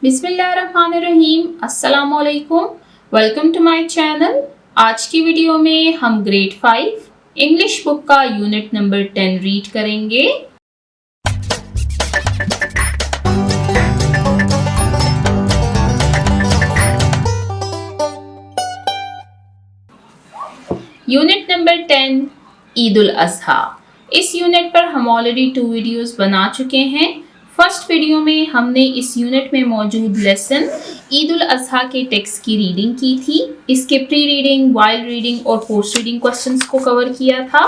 बिस्मिल्लाहिर्रहमानिर्रहीम, अस्सलामुअलैकुम। Welcome to my channel. आज की वीडियो में हम ग्रेड 5 इंग्लिश बुक का यूनिट नंबर 10 रीड करेंगे। Unit number 10 Eid ul Azha. इस यूनिट पर हम ऑलरेडी 2 वीडियोस बना चुके हैं। फर्स्ट वीडियो में हमने इस यूनिट में मौजूद लेसन ईद उल अज़हा के टेक्स्ट की रीडिंग की थी। इसके प्री रीडिंग, वाइल रीडिंग और पोस्ट रीडिंग क्वेश्चंस को कवर किया था।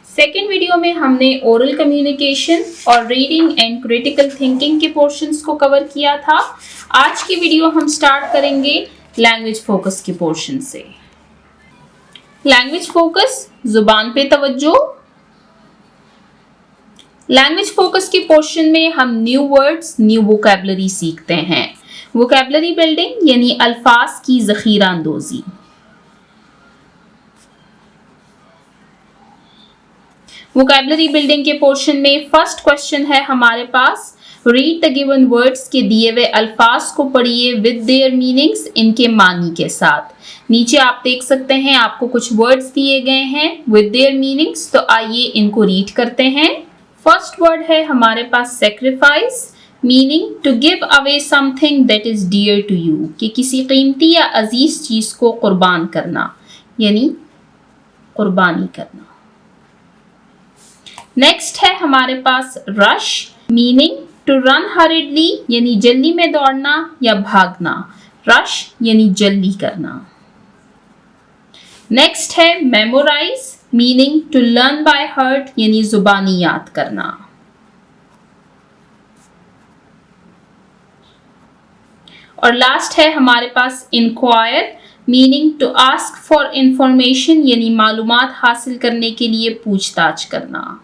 सेकेंड वीडियो में हमने ओरल कम्युनिकेशन और रीडिंग एंड क्रिटिकल थिंकिंग के पोर्शंस को कवर किया था। आज की वीडियो हम स्टार्ट करेंगे लैंग्वेज फोकस के पोर्शन से। लैंग्वेज फोकस, जुबान पे तवज्जो। लैंग्वेज फोकस के पोर्शन में हम न्यू वर्ड्स, न्यू वोकैबुलरी सीखते हैं। वोकैबुलरी बिल्डिंग यानी अल्फाज की ज़ख़ीरा अंदोज़ी। वोकैबुलरी बिल्डिंग के पोर्शन में फर्स्ट क्वेश्चन है हमारे पास, रीड द गिवन वर्ड्स के दिए हुए अल्फाज को पढ़िए विद देयर मीनिंग्स, इनके मानी के साथ। नीचे आप देख सकते हैं आपको कुछ वर्ड्स दिए गए हैं विद देयर मीनिंग्स, तो आइए इनको रीड करते हैं। फर्स्ट वर्ड है हमारे पास sacrifice, meaning to give away something that is dear to you, कि किसी कीमती या अजीज चीज को कुर्बान करना, यानी कुर्बानी करना। नेक्स्ट है हमारे पास rush, meaning to run hurriedly, यानी जल्दी में दौड़ना या भागना। रश यानी जल्दी करना। नेक्स्ट है memorise, meaning to learn by heart, यानी जुबानी याद करना। और लास्ट है हमारे पास inquire, meaning to ask for information, यानी मालूमात हासिल करने के लिए पूछताछ करना।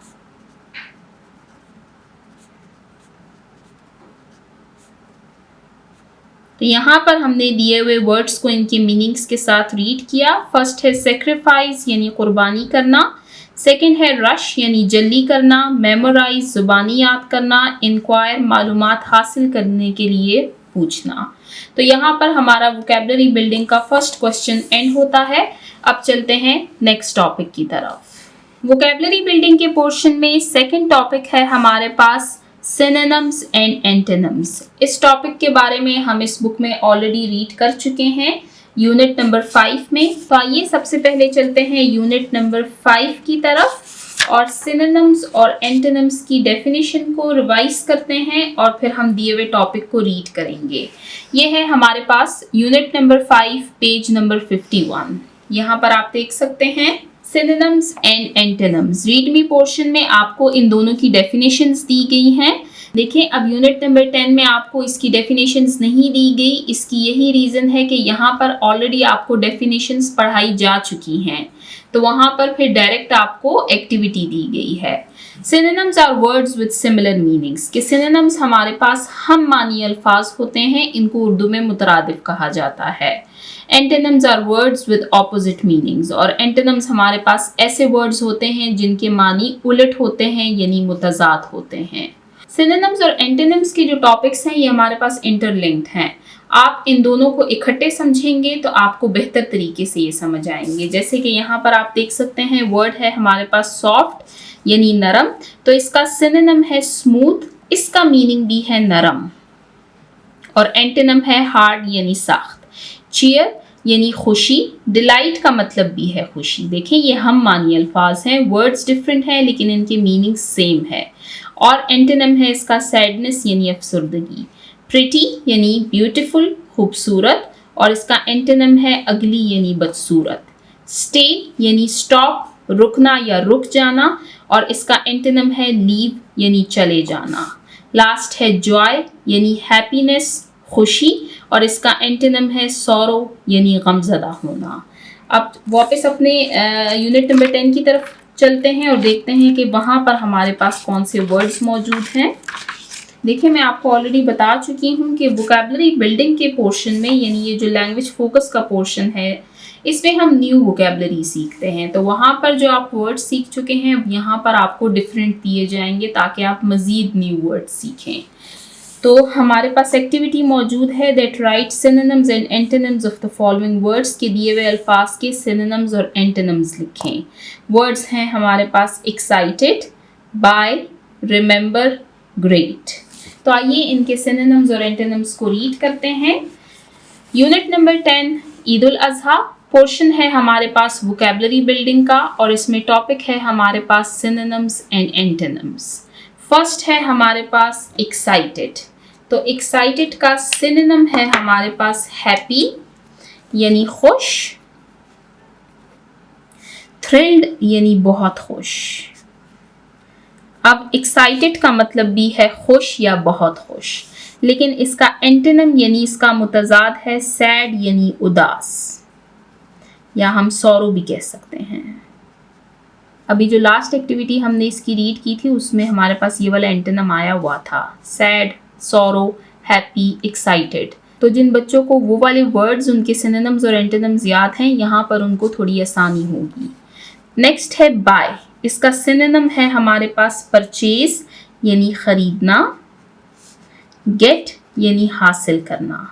तो यहाँ पर हमने दिए हुए वर्ड्स को इनके मीनिंग्स के साथ रीड किया। फर्स्ट है सेक्रीफाइस यानी कुर्बानी करना, सेकंड है रश यानी जल्दी करना, मेमोराइज जुबानी याद करना, इंक्वायर मालूमात हासिल करने के लिए पूछना। तो यहाँ पर हमारा वोकैबुलरी बिल्डिंग का फर्स्ट क्वेश्चन एंड होता है। अब चलते हैं नेक्स्ट टॉपिक की तरफ। वोकैबुलरी बिल्डिंग के पोर्शन में सेकेंड टॉपिक है हमारे पास सिनोनिम्स एंड एंटोनिम्स। इस टॉपिक के बारे में हम इस बुक में ऑलरेडी रीड कर चुके हैं यूनिट नंबर 5 में। तो आइए सबसे पहले चलते हैं यूनिट नंबर 5 की तरफ और सिनोनिम्स और एंटोनिम्स की डेफिनेशन को रिवाइज करते हैं और फिर हम दिए हुए टॉपिक को रीड करेंगे। ये है हमारे पास यूनिट नंबर 5 पेज नंबर 51। यहाँ पर आप देख सकते हैं synonyms and antonyms. Read me portion में आपको इन दोनों की डेफिनेशंस दी गई हैं। देखिए अब यूनिट नंबर 10 में आपको इसकी डेफिनेशंस नहीं दी गई। इसकी यही रीज़न है कि यहाँ पर ऑलरेडी आपको डेफिनेशंस पढ़ाई जा चुकी हैं, तो वहाँ पर फिर डायरेक्ट आपको एक्टिविटी दी गई है। Synonyms are words with similar meanings, कि सिनोनिम्स हमारे पास हम मानी अल्फाज होते हैं, इनको उर्दू में मुतरादिफ कहा जाता है। Antonyms are words with opposite meanings, और एंटोनिम्स हमारे पास ऐसे वर्ड्स होते हैं जिनके मानी उलट होते हैं, यानी मुतजाद होते हैं। सिनोनिम्स और एंटोनिम्स के जो टॉपिक्स हैं ये हमारे पास इंटरलिंक्ड हैं। आप इन दोनों को इकट्ठे समझेंगे तो आपको बेहतर तरीके से ये समझ आएंगे। जैसे कि यहाँ पर आप देख सकते हैं वर्ड है हमारे पास सॉफ्ट यानी नरम, तो इसका सिनोनिम है स्मूथ, इसका मीनिंग भी है नरम। और एंटोनिम है हार्ड यानी सख्त। चीयर यानी खुशी, डिलाइट का मतलब भी है खुशी। देखें ये हम मानी अल्फाज हैं, वर्ड्स डिफरेंट हैं लेकिन इनके मीनिंग सेम है। और एंटोनिम है इसका सैडनेस यानी अफसुर्दगी। प्रिटी यानी ब्यूटीफुल, खूबसूरत, और इसका एंटोनिम है अगली यानी बदसूरत। स्टे यानी स्टॉप, रुकना या रुक जाना, और इसका एंटोनिम है लीव यानी चले जाना। लास्ट है जॉय यानी हैप्पीनेस, खुशी, और इसका एंटोनिम है सौरो यानी गमज़दा होना। अब वापस अपने यूनिट नंबर 10 की तरफ चलते हैं और देखते हैं कि वहाँ पर हमारे पास कौन से वर्ड्स मौजूद हैं। देखिए मैं आपको ऑलरेडी बता चुकी हूँ कि वोकैबुलरी बिल्डिंग के पोर्शन में, यानी ये जो लैंग्वेज फोकस का पोर्शन है, इसमें हम न्यू वोकैबुलरी सीखते हैं। तो वहाँ पर जो आप वर्ड्स सीख चुके हैं यहाँ पर आपको डिफरेंट दिए जाएंगे ताकि आप मज़ीद न्यू वर्ड्स सीखें। तो हमारे पास एक्टिविटी मौजूद है that right synonyms and antonyms of the following words के दिए हुए अल्फाज के सिनोनिम्स और एंटोनिम्स लिखें। वर्ड्स हैं हमारे पास एक्साइटेड, बाय, रिमेंबर, ग्रेट। तो आइए इनके सिनोनिम्स और एंटोनिम्स को रीड करते हैं। यूनिट नंबर 10 ईद उल अजहा पोर्शन है हमारे पास वोकैबुलरी बिल्डिंग का और इसमें टॉपिक है हमारे पास सिनोनिम्स एंड एंटोनिम्स। फर्स्ट है हमारे पास एक्साइटेड। तो एक्साइटेड का सिनोनिम है हमारे पास हैप्पी यानी खुश, थ्रिल्ड यानी बहुत खुश। अब एक्साइटेड का मतलब भी है खुश या बहुत खुश, लेकिन इसका एंटोनिम यानी इसका मुतजाद है सैड यानी उदास, या हम सौरो भी कह सकते हैं। अभी जो लास्ट एक्टिविटी हमने इसकी रीड की थी उसमें हमारे पास ये वाला एंटोनिम आया हुआ था, सैड, सौरो, हैप्पी, एक्साइटेड। तो जिन बच्चों को वो वाले वर्ड्स उनके सिनोनिम्स और एंटोनिम्स याद हैं, यहाँ पर उनको थोड़ी आसानी होगी। नेक्स्ट है बाय। इसका सिनोनिम है हमारे पास परचेज यानी खरीदना, गेट यानी हासिल करना।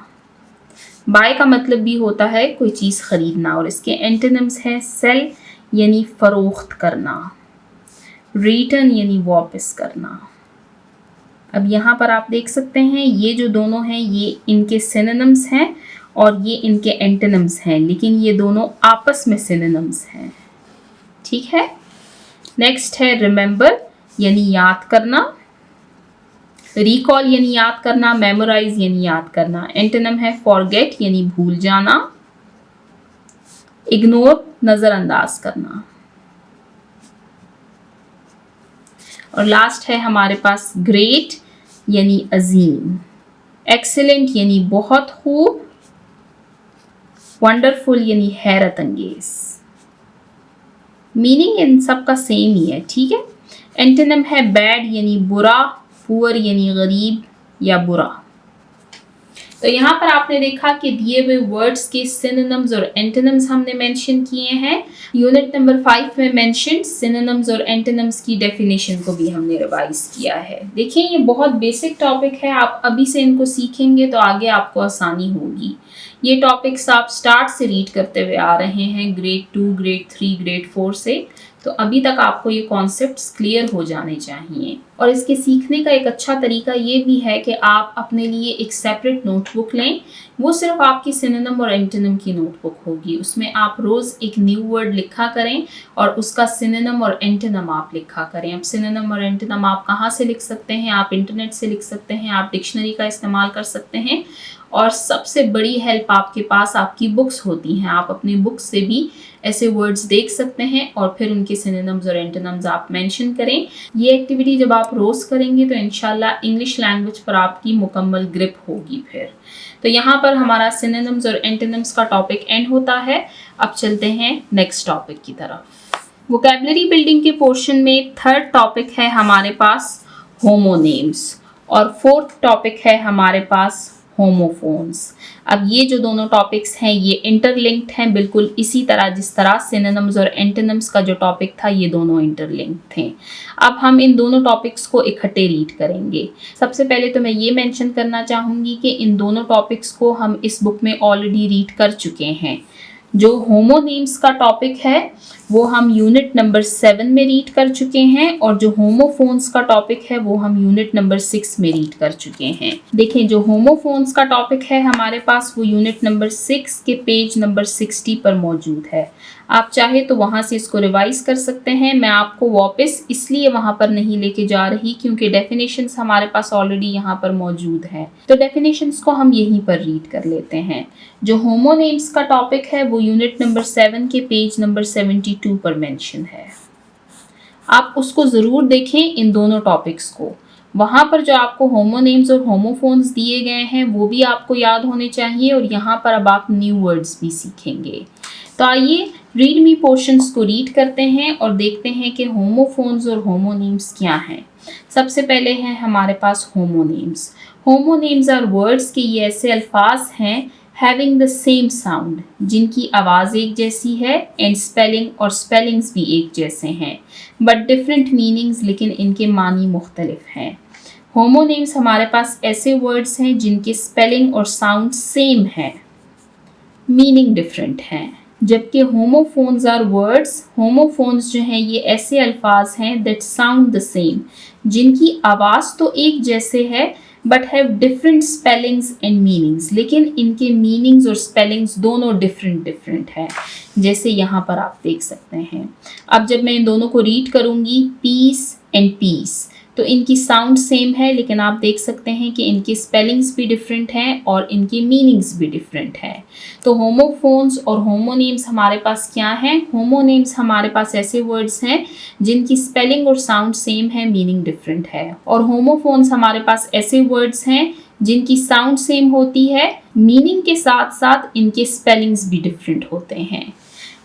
बाय का मतलब भी होता है कोई चीज़ खरीदना और इसके एंटोनिम्स हैं सेल यानी फरोख्त करना, रिटर्न यानी वापस करना। अब यहाँ पर आप देख सकते हैं ये जो दोनों हैं ये इनके सिनोनिम्स हैं और ये इनके एंटोनिम्स हैं, लेकिन ये दोनों आपस में सिनोनिम्स हैं। ठीक है। नेक्स्ट है रिमेंबर यानी याद करना, रिकॉल यानी याद करना, मेमोराइज यानी याद करना। एंटोनिम है फॉरगेट यानी भूल जाना, इग्नोर नजरअंदाज करना। और लास्ट है हमारे पास ग्रेट यानी अजीम, एक्सीलेंट यानी बहुत खूब, वंडरफुल यानी हैरत अंगेज। मीनिंग इन सब का सेम ही है। ठीक है। एंटोनिम है बैड यानी बुरा, पुअर यानी गरीब या बुरा। तो यहाँ पर आपने देखा कि दिए हुए वर्ड्स के सिनोनिम्स और एंटोनिम्स हमने मेंशन किए हैं। यूनिट नंबर 5 में मेंशन सिनोनिम्स और एंटोनिम्स की डेफिनेशन को भी हमने रिवाइज किया है। देखिए ये बहुत बेसिक टॉपिक है, आप अभी से इनको सीखेंगे तो आगे आपको आसानी होगी। ये टॉपिक्स आप स्टार्ट से रीड करते हुए आ रहे हैं, ग्रेड 2, ग्रेड 3, ग्रेड 4 से, तो अभी तक आपको ये कॉन्सेप्ट्स क्लियर हो जाने चाहिए। और इसके सीखने का एक अच्छा तरीका ये भी है कि आप अपने लिए एक सेपरेट नोटबुक लें। वो सिर्फ आपकी सिनोनिम और एंटोनिम की नोटबुक होगी। उसमें आप रोज़ एक न्यू वर्ड लिखा करें और उसका सिनोनिम और एंटोनिम आप लिखा करें। अब सिनोनिम और एंटोनिम आप कहाँ से लिख सकते हैं? आप इंटरनेट से लिख सकते हैं, आप डिक्शनरी का इस्तेमाल कर सकते हैं, और सबसे बड़ी हेल्प आपके पास आपकी बुक्स होती हैं। आप अपनी बुक्स से भी ऐसे वर्ड्स देख सकते हैं और फिर उनके सिनोनिम्स और एंटोनिम्स आप मेंशन करें। ये एक्टिविटी जब आप रोज़ करेंगे तो इंशाल्लाह इंग्लिश लैंग्वेज पर आपकी मुकम्मल ग्रिप होगी। फिर तो यहाँ पर हमारा सिनोनिम्स और एंटोनिम्स का टॉपिक एंड होता है। अब चलते हैं नेक्स्ट टॉपिक की तरफ। वोकैबुलरी बिल्डिंग के पोर्शन में थर्ड टॉपिक है हमारे पास होमोनेम्स और फोर्थ टॉपिक है हमारे पास होमोफोन्स। अब ये जो दोनों टॉपिक्स हैं ये इंटरलिंक्ड हैं, बिल्कुल इसी तरह जिस तरह सिनोनिम्स और एंटोनिम्स का जो टॉपिक था ये दोनों इंटरलिंक्ड थे। अब हम इन दोनों टॉपिक्स को इकट्ठे रीड करेंगे। सबसे पहले तो मैं ये मेंशन करना चाहूँगी कि इन दोनों टॉपिक्स को हम इस बुक में ऑलरेडी रीड कर चुके हैं। जो होमोनेम्स का टॉपिक है वो हम यूनिट नंबर 7 में रीड कर चुके हैं और जो होमोफोन्स का टॉपिक है वो हम यूनिट नंबर 6 में रीड कर चुके हैं। देखें जो होमोफोन्स का टॉपिक है हमारे पास वो यूनिट नंबर 6 के पेज नंबर 60 पर मौजूद है। आप चाहे तो वहाँ से इसको रिवाइज कर सकते हैं। मैं आपको वापस इसलिए वहाँ पर नहीं लेके जा रही क्योंकि डेफिनेशंस हमारे पास ऑलरेडी यहाँ पर मौजूद हैं, तो डेफिनेशंस को हम यहीं पर रीड कर लेते हैं। जो होमोनेम्स का टॉपिक है वो यूनिट नंबर 7 के पेज नंबर 72 पर मेंशन है। आप उसको ज़रूर देखें, इन दोनों टॉपिक्स को। वहाँ पर जो आपको होमोनेम्स और होमोफोन्स दिए गए हैं वो भी आपको याद होने चाहिए और यहाँ पर अब आप न्यू वर्ड्स भी सीखेंगे। तो आइए रीड मी पोर्शंस को रीड करते हैं और देखते हैं कि होमोफोन्स और होमोनेम्स क्या हैं। सबसे पहले हैं हमारे पास होमोनेम्स। होमोनेम्स आर वर्ड्स के ये ऐसे अल्फाज हैं हैविंग द सेम साउंड, जिनकी आवाज़ एक जैसी है एंड स्पेलिंग और स्पेलिंग्स भी एक जैसे हैं, बट डिफरेंट मीनिंग्स, लेकिन इनके मानी मुख्तलिफ हैं। होमोनेम्स हमारे पास ऐसे वर्ड्स हैं जिनके स्पेलिंग और साउंड सेम है, मीनिंग डिफरेंट है। जबकि होमोफोन्स आर वर्ड्स, होमोफोन्स जो हैं ये ऐसे अल्फाज हैं दैट साउंड द सेम, जिनकी आवाज़ तो एक जैसे है but have different spellings and meanings, लेकिन इनके मीनिंग्स और स्पेलिंग्स दोनों डिफरेंट हैं, जैसे यहाँ पर आप देख सकते हैं। अब जब मैं इन दोनों को रीड करूँगी, पीस एंड पीस, तो इनकी साउंड सेम है, लेकिन आप देख सकते हैं कि इनकी स्पेलिंग्स भी डिफरेंट हैं और इनकी मीनिंग्स भी डिफरेंट हैं। तो होमोफोन्स और होमोनेम्स हमारे पास क्या हैं? होमोनेम्स हमारे पास ऐसे वर्ड्स हैं जिनकी स्पेलिंग और साउंड सेम है, मीनिंग डिफरेंट है, और होमोफोन्स हमारे पास ऐसे वर्ड्स हैं जिनकी साउंड सेम होती है, मीनिंग के साथ साथ इनके स्पेलिंग्स भी डिफरेंट होते हैं।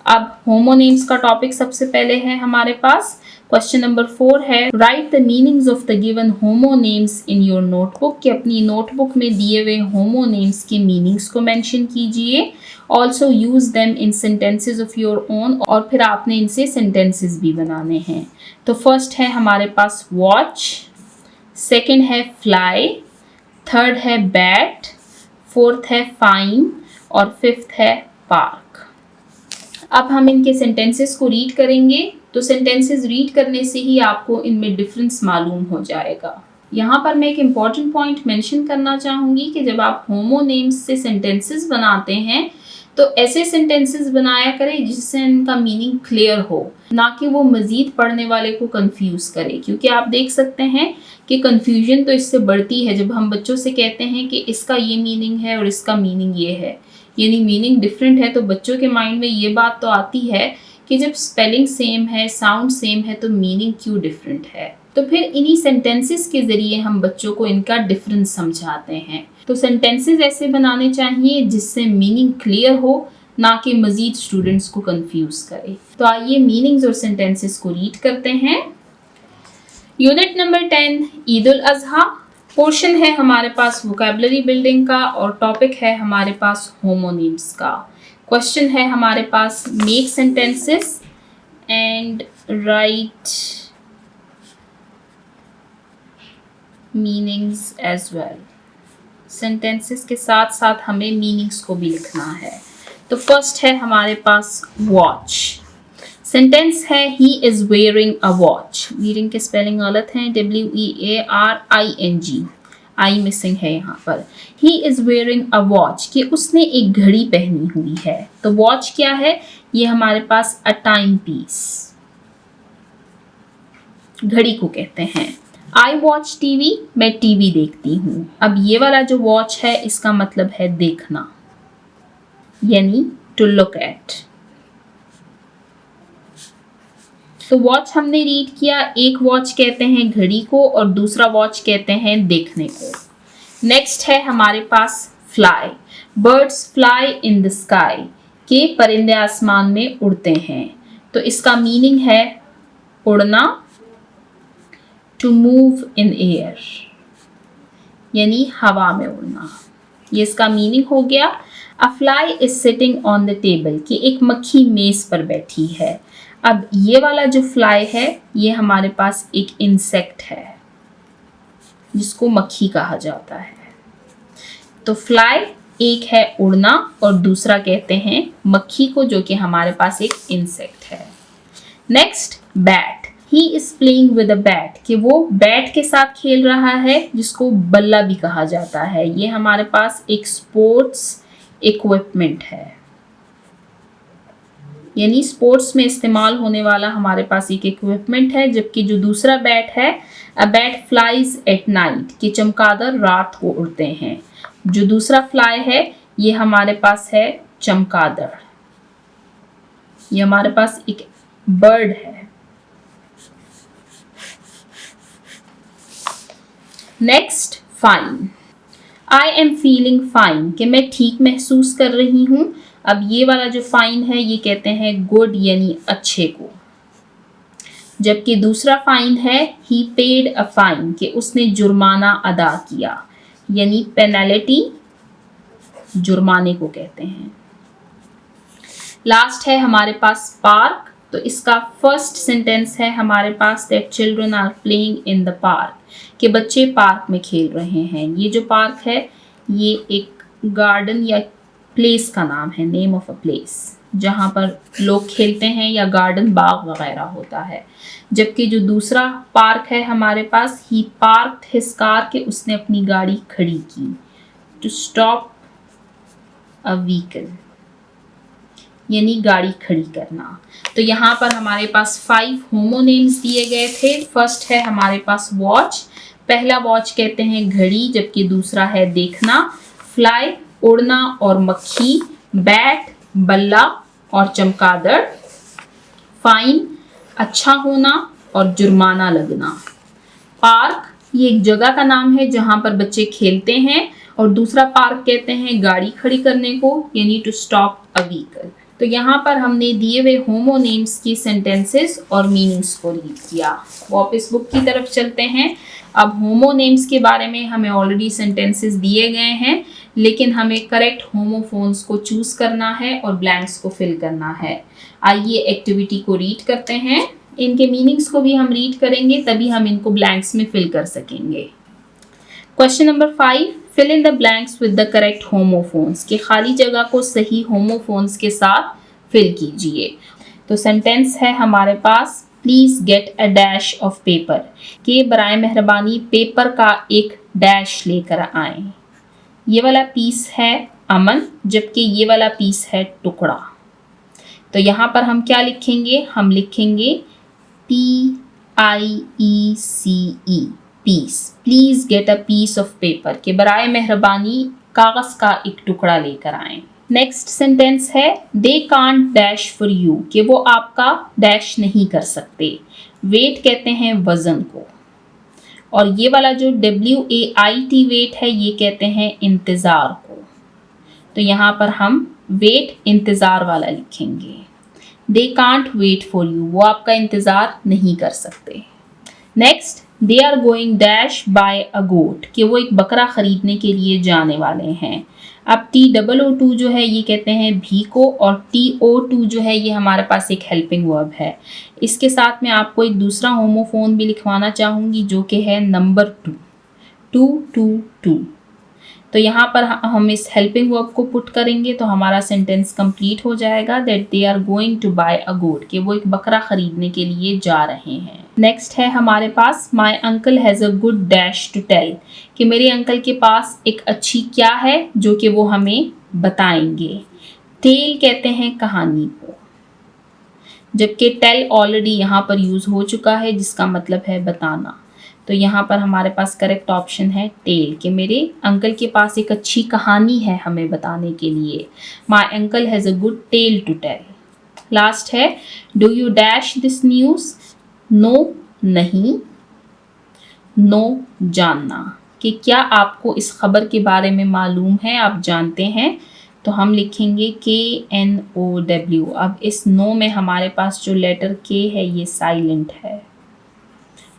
अब होमोनेम्स का टॉपिक सबसे पहले है हमारे पास। क्वेश्चन नंबर 4 है, write the meanings of the given homonyms in your notebook, कि अपनी नोटबुक में दिए हुए होमोनेम्स के मीनिंग्स को मेंशन कीजिए। Also use them in sentences of your own, और फिर आपने इनसे सेंटेंसेस भी बनाने हैं। तो फर्स्ट है हमारे पास वॉच, सेकेंड है फ्लाई, थर्ड है बैट, फोर्थ है फाइन और फिफ्थ है पार्क। अब हम इनके सेंटेंसेस को रीड करेंगे, तो सेंटेंसेस रीड करने से ही आपको इनमें डिफरेंस मालूम हो जाएगा। यहाँ पर मैं एक इम्पॉर्टेंट पॉइंट मेंशन करना चाहूँगी कि जब आप होमोनेम्स से सेंटेंसेस बनाते हैं तो ऐसे सेंटेंसेस बनाया करें जिससे इनका मीनिंग क्लियर हो, ना कि वो मज़ीद पढ़ने वाले को कंफ्यूज करे, क्योंकि आप देख सकते हैं कि कंफ्यूजन तो इससे बढ़ती है जब हम बच्चों से कहते हैं कि इसका ये मीनिंग है और इसका मीनिंग ये है, यानी मीनिंग डिफरेंट है। तो बच्चों के माइंड में ये बात तो आती है कि जब स्पेलिंग सेम है, साउंड सेम है, तो मीनिंग क्यों डिफरेंट है। तो फिर इन्हीं सेंटेंसेस के ज़रिए हम बच्चों को इनका डिफरेंस समझाते हैं। तो सेंटेंसेस ऐसे बनाने चाहिए जिससे मीनिंग क्लियर हो, ना कि मज़ीद स्टूडेंट्स को कंफ्यूज करे। तो आइए मीनिंग्स और सेंटेंसेस को रीड करते हैं। Unit number 10, Eid ul Azha. Portion है हमारे पास वोकैबुलरी बिल्डिंग का और टॉपिक है हमारे पास होमोनेम्स का। क्वेश्चन है हमारे पास, make sentences and write meanings as well. Sentences के साथ साथ हमें मीनिंग्स को भी लिखना है। तो फर्स्ट है हमारे पास वॉच। सेंटेंस है, he is wearing a watch. Wearing के स्पेलिंग गलत हैं, WEARING, आई मिसिंग है यहाँ पर। He is wearing a watch, कि उसने एक घड़ी पहनी हुई है। तो वॉच क्या है? ये हमारे पास अ टाइम पीस, घड़ी को कहते हैं। आई वॉच टीवी, मैं टीवी देखती हूँ। अब ये वाला जो वॉच है इसका मतलब है देखना, यानी टू लुक एट। तो वॉच हमने रीड किया, एक वॉच कहते हैं घड़ी को और दूसरा वॉच कहते हैं देखने को। नेक्स्ट है हमारे पास fly. Birds fly in the sky, के परिंदे आसमान में उड़ते हैं। तो इसका मीनिंग है उड़ना, टू मूव इन एयर, यानी हवा में उड़ना। ये इसका मीनिंग हो गया। अ fly is sitting on the table, कि एक मक्खी मेज पर बैठी है। अब ये वाला जो फ्लाई है ये हमारे पास एक इंसेक्ट है जिसको मक्खी कहा जाता है। तो फ्लाई एक है उड़ना और दूसरा कहते हैं मक्खी को, जो कि हमारे पास एक इंसेक्ट है। Next, bat. He is playing with a bat, कि वो बैट के साथ खेल रहा है, जिसको बल्ला भी कहा जाता है। ये हमारे पास एक स्पोर्ट्स इक्विपमेंट है, यानी स्पोर्ट्स में इस्तेमाल होने वाला हमारे पास एक इक्विपमेंट है। जबकि जो दूसरा बैट है, a bat flies at night, कि चमगादड़ रात को उड़ते हैं। जो दूसरा फ्लाई है ये हमारे पास है चमगादड़, ये हमारे पास एक बर्ड है। Next, fine. I am feeling fine, कि मैं ठीक महसूस कर रही हूँ। अब ये वाला जो फाइन है ये कहते हैं गुड, यानी अच्छे को। जबकि दूसरा फाइन है ही पेड अ फाइन, कि उसने जुर्माना अदा किया, यानी पेनल्टी जुर्माने को कहते हैं। लास्ट है हमारे पास पार्क। तो इसका फर्स्ट सेंटेंस है हमारे पास that children are playing in the park, कि बच्चे पार्क में खेल रहे हैं। ये जो पार्क है ये एक गार्डन या प्लेस का नाम है, नेम ऑफ अ प्लेस, जहाँ पर लोग खेलते हैं या गार्डन बाग वगैरह होता है। जबकि जो दूसरा पार्क है हमारे पास, ही पार्क्ड हिज कार, के उसने अपनी गाड़ी खड़ी की। टू स्टॉप अ व्हीकल यानी गाड़ी खड़ी करना। तो यहाँ पर हमारे पास 5 होमोनेम्स दिए गए थे। फर्स्ट है हमारे पास वॉच, पहला वॉच कहते हैं घड़ी, जबकि दूसरा है देखना। फ्लाई उड़ना और मक्खी, बैट बल्ला और चमगादड़, फाइन अच्छा होना और जुर्माना लगना। पार्क ये एक जगह का नाम है जहाँ पर बच्चे खेलते हैं, और दूसरा पार्क कहते हैं गाड़ी खड़ी करने को, यानी टू स्टॉप अ व्हीकल। तो यहाँ पर हमने दिए हुए होमोनेम्स की सेंटेंसेस और मीनिंग्स को रीड किया। वापस बुक की तरफ चलते हैं। अब होमोनेम्स के बारे में हमें ऑलरेडी सेंटेंसेस दिए गए हैं, लेकिन हमें करेक्ट होमोफोन्स को चूज करना है और ब्लैंक्स को फिल करना है। आइए एक्टिविटी को रीड करते हैं। इनके मीनिंग्स को भी हम रीड करेंगे, तभी हम इनको ब्लैंक्स में फिल कर सकेंगे। Question number 5, fill in the blanks with the correct homophones, के खाली जगह को सही होमोफोन्स के साथ फिल कीजिए। तो सेंटेंस है हमारे पास please get a dash of paper, के बराए मेहरबानी पेपर का एक डैश लेकर आए। ये वाला पीस है अमन, जबकि ये वाला पीस है टुकड़ा। तो यहाँ पर हम क्या लिखेंगे? हम लिखेंगे PIECE, piece. Please get a piece of paper, के बराए मेहरबानी कागज का एक टुकड़ा लेकर आए। नेक्स्ट सेंटेंस है they can't dash for you, कि वो आपका डैश नहीं कर सकते। वेट कहते हैं वजन को, और ये वाला जो WAIT वेट है ये कहते हैं इंतजार को। तो यहाँ पर हम वेट इंतजार वाला लिखेंगे। They can't wait for you, वो आपका इंतजार नहीं कर सकते। Next, they are going dash buy a goat, कि वो एक बकरा खरीदने के लिए जाने वाले हैं। अब TOO2 जो है ये कहते हैं भी को, और TO2 जो है ये हमारे पास एक हेल्पिंग वर्ब है। इसके साथ में आपको एक दूसरा होमोफोन भी लिखवाना चाहूँगी जो कि है नंबर 2। तो यहाँ पर हम इस हेल्पिंग वर्ब को पुट करेंगे तो हमारा सेंटेंस कंप्लीट हो जाएगा that they are going to buy a goat, कि वो एक बकरा खरीदने के लिए जा रहे हैं। नेक्स्ट है हमारे पास my uncle has a good dash to tell, कि मेरे अंकल के पास एक अच्छी क्या है जो कि वो हमें बताएंगे। टेल कहते हैं कहानी को, जबकि टेल ऑलरेडी यहाँ पर यूज़ हो चुका है जिसका मतलब है बताना। तो यहाँ पर हमारे पास करेक्ट ऑप्शन है टेल, कि मेरे अंकल के पास एक अच्छी कहानी है हमें बताने के लिए। My uncle has a good tale to tell. Last है do you dash this news, know नहीं, नो जानना, कि क्या आपको इस खबर के बारे में मालूम है, आप जानते हैं। तो हम लिखेंगे KNOW। अब इस नो में हमारे पास जो लेटर K है ये साइलेंट है।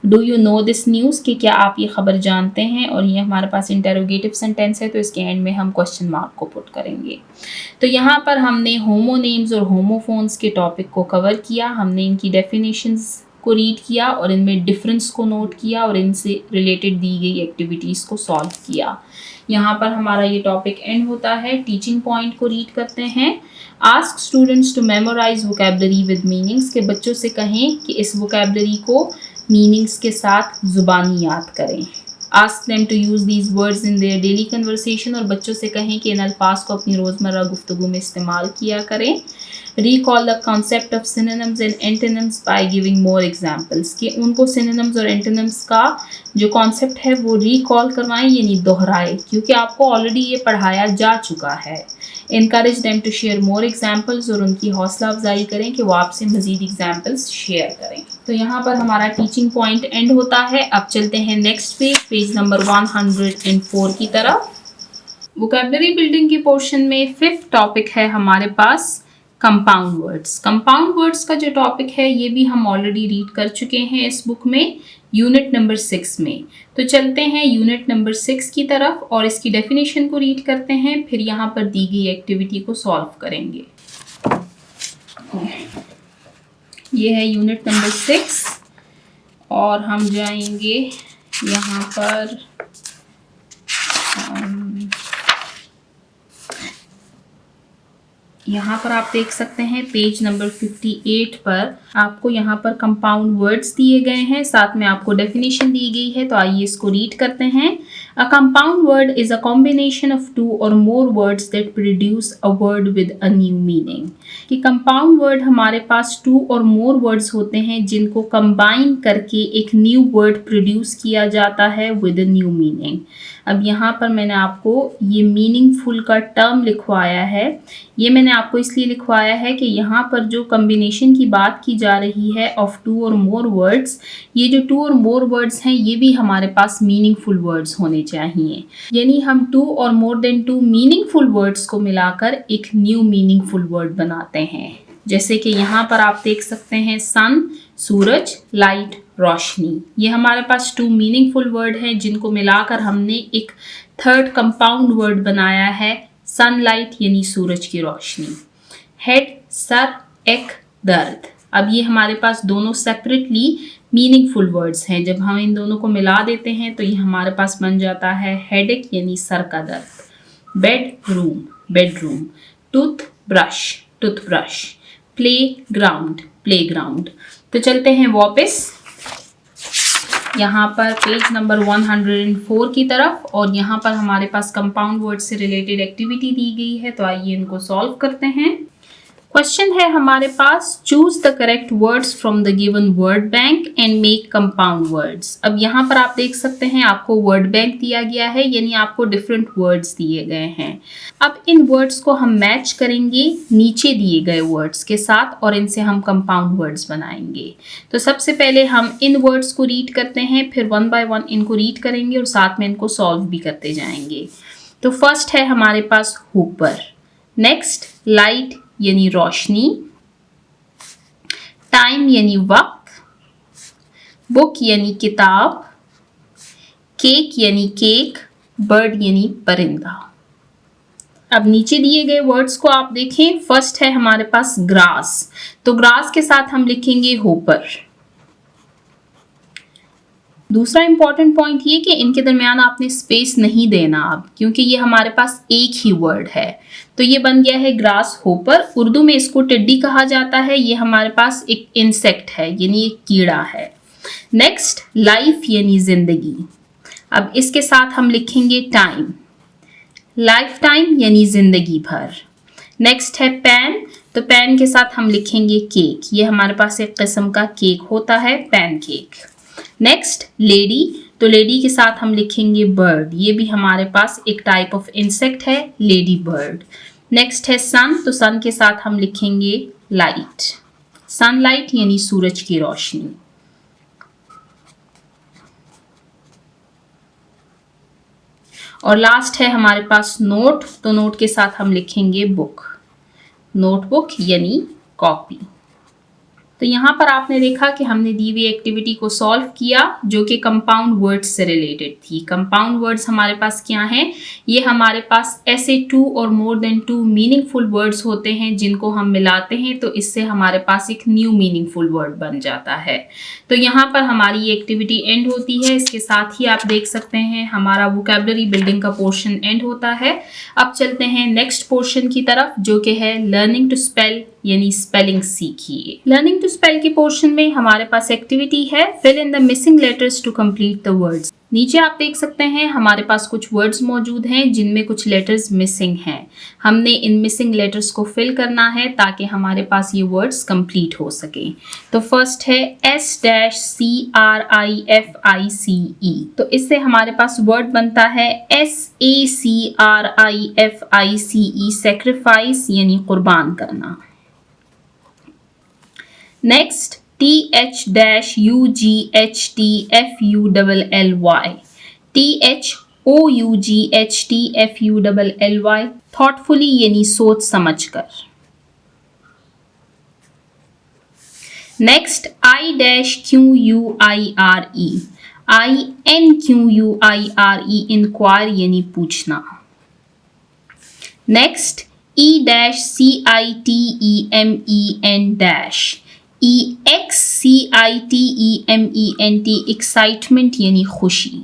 Do you know this news, कि क्या आप ये खबर जानते हैं, और ये हमारे पास इंटेरोगेटिव सेंटेंस है तो इसके एंड में हम क्वेश्चन मार्क को पुट करेंगे। तो यहाँ पर हमने होमोनेम्स और होमोफोन्स के टॉपिक को कवर किया। हमने इनकी डेफिनेशंस को रीड किया और इनमें डिफरेंस को नोट किया और इनसे रिलेटेड दी गई एक्टिविटीज़ को सॉल्व किया। यहाँ पर हमारा ये टॉपिक एंड होता है। टीचिंग पॉइंट को रीड करते हैं। Ask students to memorise vocabulary with meanings, के बच्चों से कहें कि इस वोकैबुलरी को मीनिंग्स के साथ ज़ुबानी याद करें। Ask them to use these words in their daily conversation, और बच्चों से कहें कि इन अल्फाज को अपनी रोज़मर्रा गुफ्तगू में इस्तेमाल किया करें। Recall the concept of synonyms and antonyms by giving more examples, कि उनको synonyms और antonyms का जो concept है वो recall करवाएं यानी दोहराएं, क्योंकि आपको already ये पढ़ाया जा चुका है। Encourage them to share more examples, और उनकी हौसला अफजाई करें कि वो आपसे मज़ीद examples share करें। तो यहाँ पर हमारा teaching point end होता है। अब चलते हैं next पेज नंबर 104 की तरफ। Vocabulary building के portion में 5th टॉपिक है हमारे पास कंपाउंड वर्ड्स। कंपाउंड वर्ड्स का जो टॉपिक है ये भी हम ऑलरेडी रीड कर चुके हैं इस बुक में यूनिट नंबर 6 में। तो चलते हैं यूनिट नंबर 6 की तरफ और इसकी डेफिनेशन को रीड करते हैं, फिर यहाँ पर दी गई एक्टिविटी को सॉल्व करेंगे। ये है यूनिट नंबर 6 और हम जाएंगे यहाँ पर यहाँ पर आप देख सकते हैं पेज नंबर 58 पर आपको यहाँ पर कंपाउंड वर्ड्स दिए गए हैं, साथ में आपको डेफिनेशन दी गई है। तो आइए इसको रीड करते हैं। A compound word is a combination of 2 और more words that produce a word with a new meaning. कि कंपाउंड वर्ड हमारे पास 2 और मोर वर्ड्स होते हैं जिनको कंबाइन करके एक न्यू वर्ड प्रोड्यूस किया जाता है विद अ न्यू मीनिंग। अब यहाँ पर मैंने आपको ये मीनिंगफुल का टर्म लिखवाया है। ये मैंने आपको इसलिए लिखवाया है कि यहाँ पर जो कम्बिनेशन की बात की जा रही है ऑफ 2 और मोर वर्ड्स, ये जो 2 और मोर वर्ड्स हैं ये भी हमारे पास मीनिंगफुल वर्ड्स होने चाहिए। यानी हम 2 और मोर देन 2 मीनिंगफुल वर्ड्स को मिलाकर एक न्यू मीनिंगफुल वर्ड बनाते हैं। जैसे कि यहाँ पर आप देख सकते हैं सन, सूरज, लाइट, रोशनी। ये हमारे पास 2 मीनिंगफुल वर्ड हैं जिनको मिलाकर हमने एक थर्ड कंपाउंड वर्ड बनाया है सनलाइट यानी सूरज की रोशनी। हेड, सर, एक, दर्द। अब ये हमारे पास दोनों सेपरेटली मीनिंगफुल वर्ड्स हैं। जब हम इन दोनों को मिला देते हैं तो ये हमारे पास बन जाता है हेडेक यानी सर का दर्द। Bed, room, bedroom. Tooth brush, toothbrush. Play ground, playground. तो चलते हैं वापस यहाँ पर पेज नंबर 104 की तरफ और यहाँ पर हमारे पास कंपाउंड वर्ड से रिलेटेड एक्टिविटी दी गई है। तो आइए इनको सॉल्व करते हैं। क्वेश्चन है हमारे पास choose the correct words from the given word bank and make compound words. अब यहाँ पर आप देख सकते हैं आपको वर्ड बैंक दिया गया है, यानी आपको डिफरेंट वर्ड्स दिए गए हैं। अब इन वर्ड्स को हम मैच करेंगे नीचे दिए गए वर्ड्स के साथ और इनसे हम कंपाउंड वर्ड्स बनाएंगे। तो सबसे पहले हम इन वर्ड्स को रीड करते हैं, फिर 1 बाय 1 इनको रीड करेंगे और साथ में इनको सॉल्व भी करते जाएंगे। तो फर्स्ट है हमारे पास हुपर, नेक्स्ट लाइट यानी रोशनी, टाइम यानी वक्त, बुक यानी किताब, केक यानी केक, बर्ड यानी परिंदा। अब नीचे दिए गए वर्ड्स को आप देखें। फर्स्ट है हमारे पास ग्रास, तो ग्रास के साथ हम लिखेंगे होपर। दूसरा इंपॉर्टेंट पॉइंट ये कि इनके दरमियान आपने स्पेस नहीं देना अब, क्योंकि ये हमारे पास एक ही वर्ड है। तो ये बन गया है ग्रास होपर। उर्दू में इसको टिड्डी कहा जाता है। ये हमारे पास एक इंसेक्ट है यानी एक कीड़ा है। नेक्स्ट लाइफ यानी जिंदगी। अब इसके साथ हम लिखेंगे टाइम, लाइफ टाइम यानी जिंदगी भर। नेक्स्ट है पैन, तो पैन के साथ हम लिखेंगे केक। ये हमारे पास एक किस्म का केक होता है, पैन केक। नेक्स्ट लेडी, तो लेडी के साथ हम लिखेंगे बर्ड। ये भी हमारे पास एक टाइप ऑफ इंसेक्ट है, लेडी बर्ड। नेक्स्ट है सन, तो सन के साथ हम लिखेंगे लाइट, सनलाइट यानी सूरज की रोशनी। और लास्ट है हमारे पास नोट, तो नोट के साथ हम लिखेंगे बुक, नोटबुक यानी कॉपी। तो यहाँ पर आपने देखा कि हमने दी हुई एक्टिविटी को सॉल्व किया जो कि कंपाउंड वर्ड्स से रिलेटेड थी। कंपाउंड वर्ड्स हमारे पास क्या हैं? ये हमारे पास ऐसे 2 और मोर देन 2 मीनिंगफुल वर्ड्स होते हैं जिनको हम मिलाते हैं तो इससे हमारे पास एक न्यू मीनिंगफुल वर्ड बन जाता है। तो यहाँ पर हमारी ये एक्टिविटी एंड होती है। इसके साथ ही आप देख सकते हैं हमारा वोकैबुलरी बिल्डिंग का पोर्शन एंड होता है। अब चलते हैं नेक्स्ट पोर्शन की तरफ जो कि है लर्निंग टू स्पेल यानी स्पेलिंग सीखिए। लर्निंग टू स्पेल के पोर्शन में हमारे पास एक्टिविटी है fill in the missing letters to complete the words. नीचे आप देख सकते हैं हमारे पास कुछ वर्ड्स मौजूद हैं जिनमें कुछ लेटर्स मिसिंग हैं। हमने इन मिसिंग लेटर्स को फिल करना है ताकि हमारे पास ये वर्ड्स कंप्लीट हो सके। तो फर्स्ट है SCRIFICE, तो इससे हमारे पास वर्ड बनता है SACRIFICE, सेक्रीफाइस यानी कुर्बान करना। नेक्स्ट THUGHTFULLY, THOUGHTFULLY, थॉटफुली यानी सोच समझकर। नेक्स्ट INQUIRE, INQUIRE, इंक्वायर यानी पूछना। नेक्स्ट ECITEMEN, EXCITEMENT एक्साइटमेंट यानी खुशी।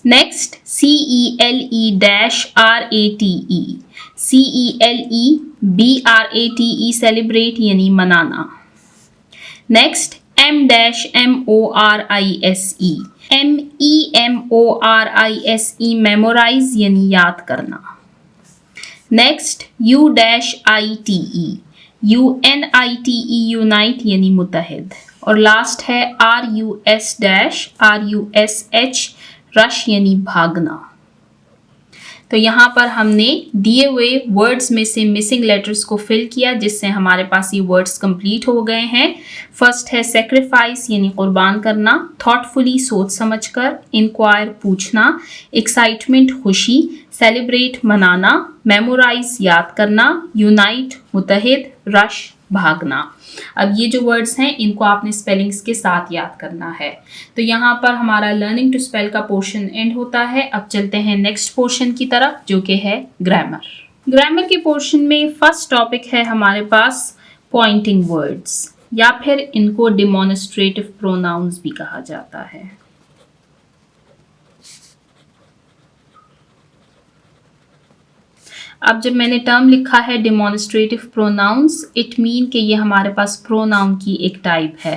नेक्स्ट CELE-RATE सेलिब्रेट यानी मनाना। नेक्स्ट MEMORISE मेमोराइज यानी याद करना। नेक्स्ट UNITE यूनाइट यानी मुत्तहिद। और लास्ट है RUSH रश यानी भागना। तो यहाँ पर हमने दिए हुए वर्ड्स में से मिसिंग लेटर्स को फिल किया, जिससे हमारे पास ये वर्ड्स कंप्लीट हो गए हैं। फर्स्ट है सेक्रीफाइस यानी कुर्बान करना, थॉटफुली सोच समझकर, इंक्वायर पूछना, एक्साइटमेंट खुशी, सेलिब्रेट मनाना, मेमोराइज याद करना, यूनाइट मुत्तहिद, रश भागना। अब ये जो वर्ड्स हैं इनको आपने स्पेलिंग्स के साथ याद करना है। तो यहाँ पर हमारा लर्निंग टू स्पेल का पोर्शन एंड होता है। अब चलते हैं नेक्स्ट पोर्शन की तरफ, जो कि है ग्रामर। ग्रामर के पोर्शन में फर्स्ट टॉपिक है हमारे पास पॉइंटिंग वर्ड्स, या फिर इनको डिमॉन्स्ट्रेटिव प्रोनाउंस भी कहा जाता है। अब जब मैंने टर्म लिखा है डिमॉन्स्ट्रेटिव प्रोनाउंस, इट मीन कि ये हमारे पास प्रोनाउन की एक टाइप है।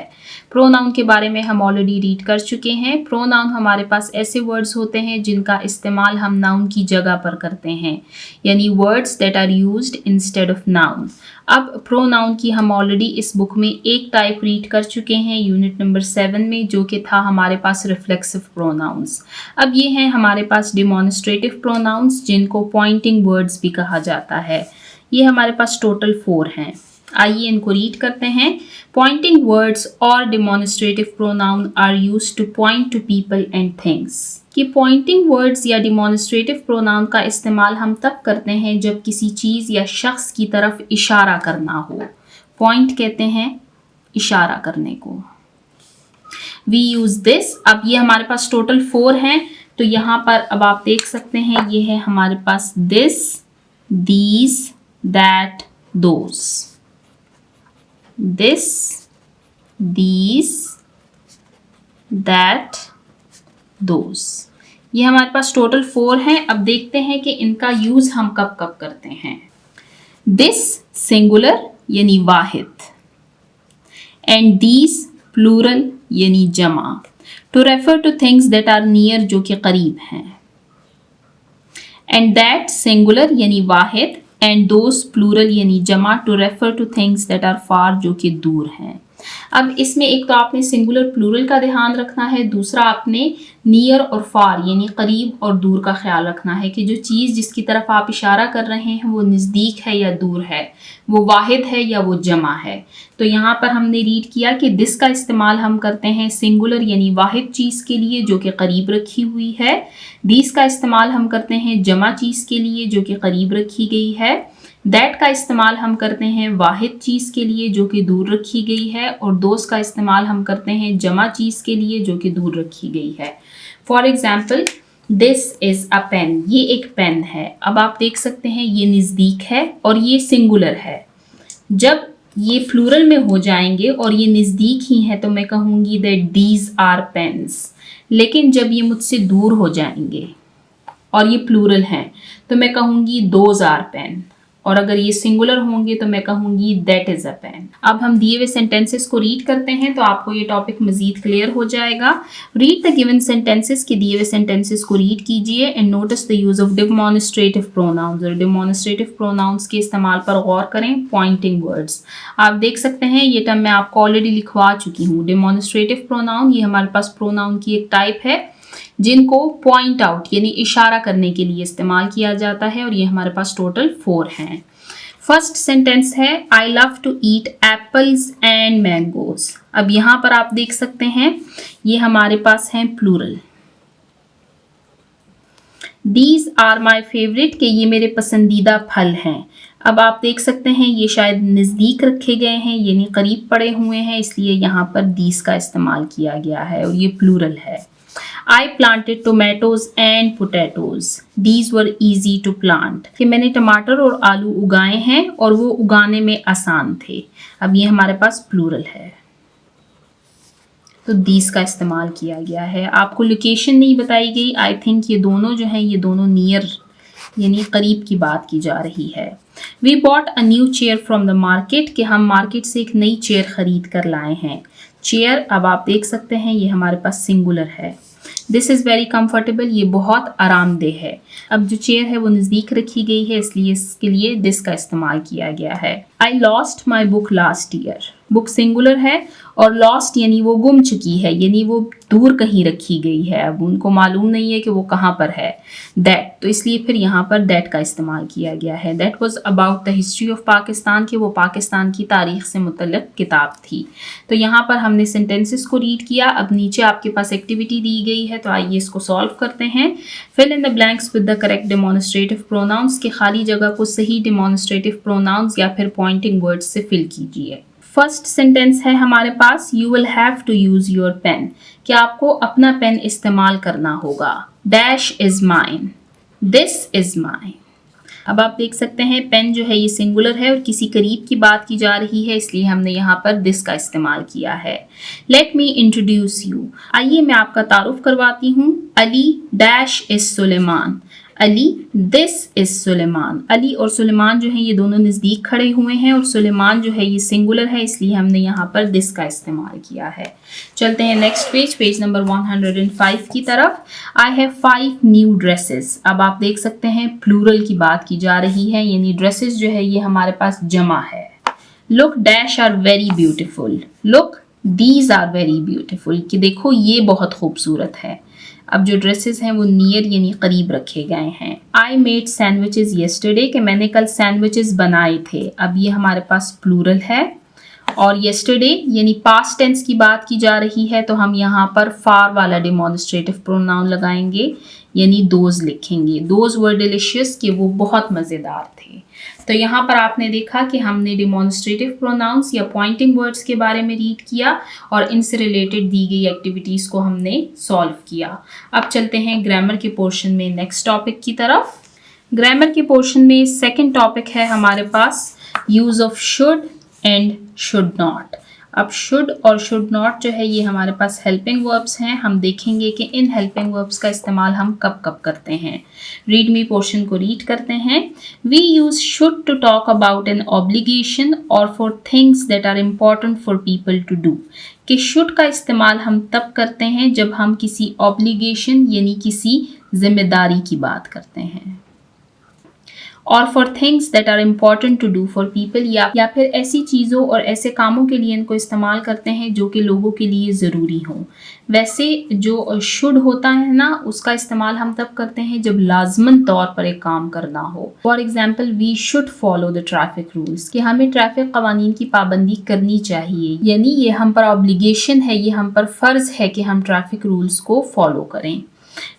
प्रोनाउन के बारे में हम ऑलरेडी रीड कर चुके हैं। प्रोनाउन हमारे पास ऐसे वर्ड्स होते हैं जिनका इस्तेमाल हम नाउन की जगह पर करते हैं, यानी words that are used instead of noun. अब प्रोनाउन की हम ऑलरेडी इस बुक में एक टाइप रीड कर चुके हैं यूनिट नंबर 7 में, जो कि था हमारे पास रिफ्लेक्सिव प्रोनाउंस। अब ये हैं हमारे पास डिमॉन्स्ट्रेटिव प्रोनाउंस, जिनको पॉइंटिंग वर्ड्स भी कहा जाता है। ये हमारे पास टोटल 4 हैं। आइए इनको रीड करते हैं। पॉइंटिंग वर्ड्स और demonstrative pronoun are used to point to people and things. कि पॉइंटिंग वर्ड्स या डिमॉन्स्ट्रेटिव प्रोनाउन का इस्तेमाल हम तब करते हैं जब किसी चीज़ या शख्स की तरफ इशारा करना हो। पॉइंट कहते हैं इशारा करने को। We use this. अब ये हमारे पास टोटल 4 हैं, तो यहाँ पर अब आप देख सकते हैं ये है हमारे पास this, these, that, those. This, these, that, those. ये हमारे पास टोटल 4 हैं। अब देखते हैं कि इनका यूज हम कब कब करते हैं। दिस सिंगुलर यानी वाहिद, एंड दीज प्लूरल यानी जमा, to refer to things that are near जो कि करीब हैं। एंड दैट सिंगुलर यानी वाहिद, एंड दोस प्लूरल यानी जमा, to refer to things that are far जो कि दूर हैं। अब इसमें एक तो आपने सिंगुलर प्लूरल का ध्यान रखना है, दूसरा आपने नियर और फार यानी करीब और दूर का ख्याल रखना है कि जो चीज़ जिसकी तरफ आप इशारा कर रहे हैं वो नज़दीक है या दूर है, वो वाहिद है या वो जमा है। तो यहाँ पर हमने रीड किया कि दिस का इस्तेमाल हम करते हैं सिंगुलर यानी वाहिद चीज़ के लिए जो कि करीब रखी हुई है। दीस का इस्तेमाल हम करते हैं जमा चीज़ के लिए जो कि करीब रखी गई है। दैट का इस्तेमाल हम करते हैं वाहिद चीज़ के लिए जो कि दूर रखी गई है। और दोस का इस्तेमाल हम करते हैं जमा चीज़ के लिए जो कि दूर रखी गई है। For example, this is a pen, ये एक पेन है। अब आप देख सकते हैं ये नज़दीक है और ये सिंगुलर है। जब ये प्लूरल में हो जाएंगे और ये नज़दीक ही हैं तो मैं कहूँगी दैट दीज आर पेन्स। लेकिन जब ये मुझसे दूर हो जाएंगे और ये प्लूरल हैं तो मैं कहूँगी दोज आर पेन। और अगर ये सिंगुलर होंगे तो मैं कहूँगी दैट इज़ अ पेन। अब हम दिए हुए सेंटेंसेस को रीड करते हैं तो आपको ये टॉपिक मज़ीद क्लियर हो जाएगा। रीड द गिवन सेंटेंसेस, के दिए हुए सेंटेंसेस को रीड कीजिए and notice the use of demonstrative pronounce. और डिमॉन्स्ट्रेटिव प्रोनाउंस के इस्तेमाल पर गौर करें। पॉइंटिंग वर्ड्स आप देख सकते हैं, ये टर्म मैं आपको ऑलरेडी लिखवा चुकी हूँ। डिमॉन्स्ट्रेटिव प्रोनाउन ये हमारे पास प्रोनाउन की एक टाइप है जिनको पॉइंट आउट यानी इशारा करने के लिए इस्तेमाल किया जाता है। और ये हमारे पास टोटल 4 हैं। फर्स्ट सेंटेंस है I love to eat apples and mangoes. अब यहाँ पर आप देख सकते हैं ये हमारे पास हैं plural. These are my favourite, के ये मेरे पसंदीदा फल हैं। अब आप देख सकते हैं ये शायद नज़दीक रखे गए हैं यानी करीब पड़े हुए हैं, इसलिए यहाँ पर दीज का इस्तेमाल किया गया है और ये प्लूरल है। I planted tomatoes and potatoes. These were easy to plant. कि मैंने टमाटर और आलू उगाए हैं और वो उगाने में आसान थे। अब ये हमारे पास प्लूरल है, तो these का इस्तेमाल किया गया है। आपको लोकेशन नहीं बताई गई। आई थिंक ये दोनों जो हैं ये दोनों नियर यानी करीब की बात की जा रही है। We bought a new chair from the market कि हम मार्केट से एक नई चेयर खरीद कर लाए हैं। चेयर अब आप देख सकते हैं ये हमारे पास सिंगुलर है। दिस इज़ वेरी कंफर्टेबल, ये बहुत आरामदेह है। अब जो चेयर है वो नज़दीक रखी गई है इसलिए इसके लिए दिस का इस्तेमाल किया गया है। I lost my book last year. Book singular है और लॉस्ट यानी वो गुम चुकी है, यानी वो दूर कहीं रखी गई है, अब उनको मालूम नहीं है कि वो कहाँ पर है। दैट, तो इसलिए फिर यहाँ पर दैट का इस्तेमाल किया गया है। That was about the history of Pakistan, कि वो पाकिस्तान की तारीख से मुतल्लिक किताब थी। तो यहाँ पर हमने सेंटेंसेस को रीड किया। अब नीचे आपके पास एक्टिविटी दी गई है, तो आइए इसको सॉल्व करते हैं। Fill in the blanks with the correct demonstrative pronouns, के खाली जगह को सही डेमोन्स्ट्रेटिव प्रोनाउंस या फिर पॉइंटिंग वर्ड्स से फिल कीजिए। फर्स्ट सेंटेंस है हमारे पास, you will have to use your pen, कि आपको अपना पेन इस्तेमाल करना होगा। Dash is mine, this is mine. अब आप देख सकते हैं पेन जो है ये सिंगुलर है और किसी करीब की बात की जा रही है, इसलिए हमने यहाँ पर दिस का इस्तेमाल किया है। लेट मी इंट्रोड्यूस यू, आइए मैं आपका तारुफ करवाती हूँ। Ali dash is Suleman, Ali this is Suleman. Ali और सुलेमान जो है ये दोनों नज़दीक खड़े हुए हैं और सुलेमान जो है ये सिंगुलर है, इसलिए हमने यहाँ पर दिस का इस्तेमाल किया है। चलते हैं नेक्स्ट पेज, पेज नंबर 105 की तरफ। I have 5 new dresses. अब आप देख सकते हैं प्लूरल की बात की जा रही है, यानी ड्रेसेस जो है ये हमारे पास जमा है। Look dash are very beautiful, look these are very beautiful, कि देखो ये बहुत खूबसूरत है। अब जो ड्रेसेस हैं वो नियर यानी करीब रखे गए हैं। आई मेड सैंडविचेस येस्टरडे, कि मैंने कल सैंडविचेस बनाए थे। अब ये हमारे पास प्लूरल है और येस्टरडे यानी पास्ट टेंस की बात की जा रही है, तो हम यहाँ पर फार वाला डेमोन्स्ट्रेटिव प्रोनाउन लगाएंगे यानी दोज लिखेंगे। दोज वर डिलिशियस, कि वो बहुत मज़ेदार थे। तो यहाँ पर आपने देखा कि हमने डेमोन्स्ट्रेटिव प्रोनाउंस या पॉइंटिंग वर्ड्स के बारे में रीड किया और इनसे रिलेटेड दी गई एक्टिविटीज़ को हमने सॉल्व किया। अब चलते हैं ग्रामर के पोर्शन में नेक्स्ट टॉपिक की तरफ। ग्रामर के पोर्शन में सेकंड टॉपिक है हमारे पास use of should and should not. अब शुड और शुड नॉट जो है ये हमारे पास हेल्पिंग वर्ब्स हैं। हम देखेंगे कि इन हेल्पिंग वर्ब्स का इस्तेमाल हम कब कब करते हैं। रीड मी पोर्शन को रीड करते हैं। We use should to talk about an obligation और for things that are important for people to do, कि शुड का इस्तेमाल हम तब करते हैं जब हम किसी ऑब्लिगेशन यानी किसी जिम्मेदारी की बात करते हैं, और for things that are important to do for people, या फिर ऐसी चीज़ों और ऐसे कामों के लिए इनको इस्तेमाल करते हैं जो कि लोगों के लिए ज़रूरी हों। वैसे जो शुड होता है ना, उसका इस्तेमाल हम तब करते हैं जब लाजमन तौर पर एक काम करना हो। For example we should follow the traffic rules, कि हमें ट्रैफिक कवानीन की पाबंदी करनी चाहिए, यानी ये हम पर ऑब्लिगेशन है, ये हम पर फ़र्ज़ है कि हम ट्रैफिक रूल्स को फॉलो करें।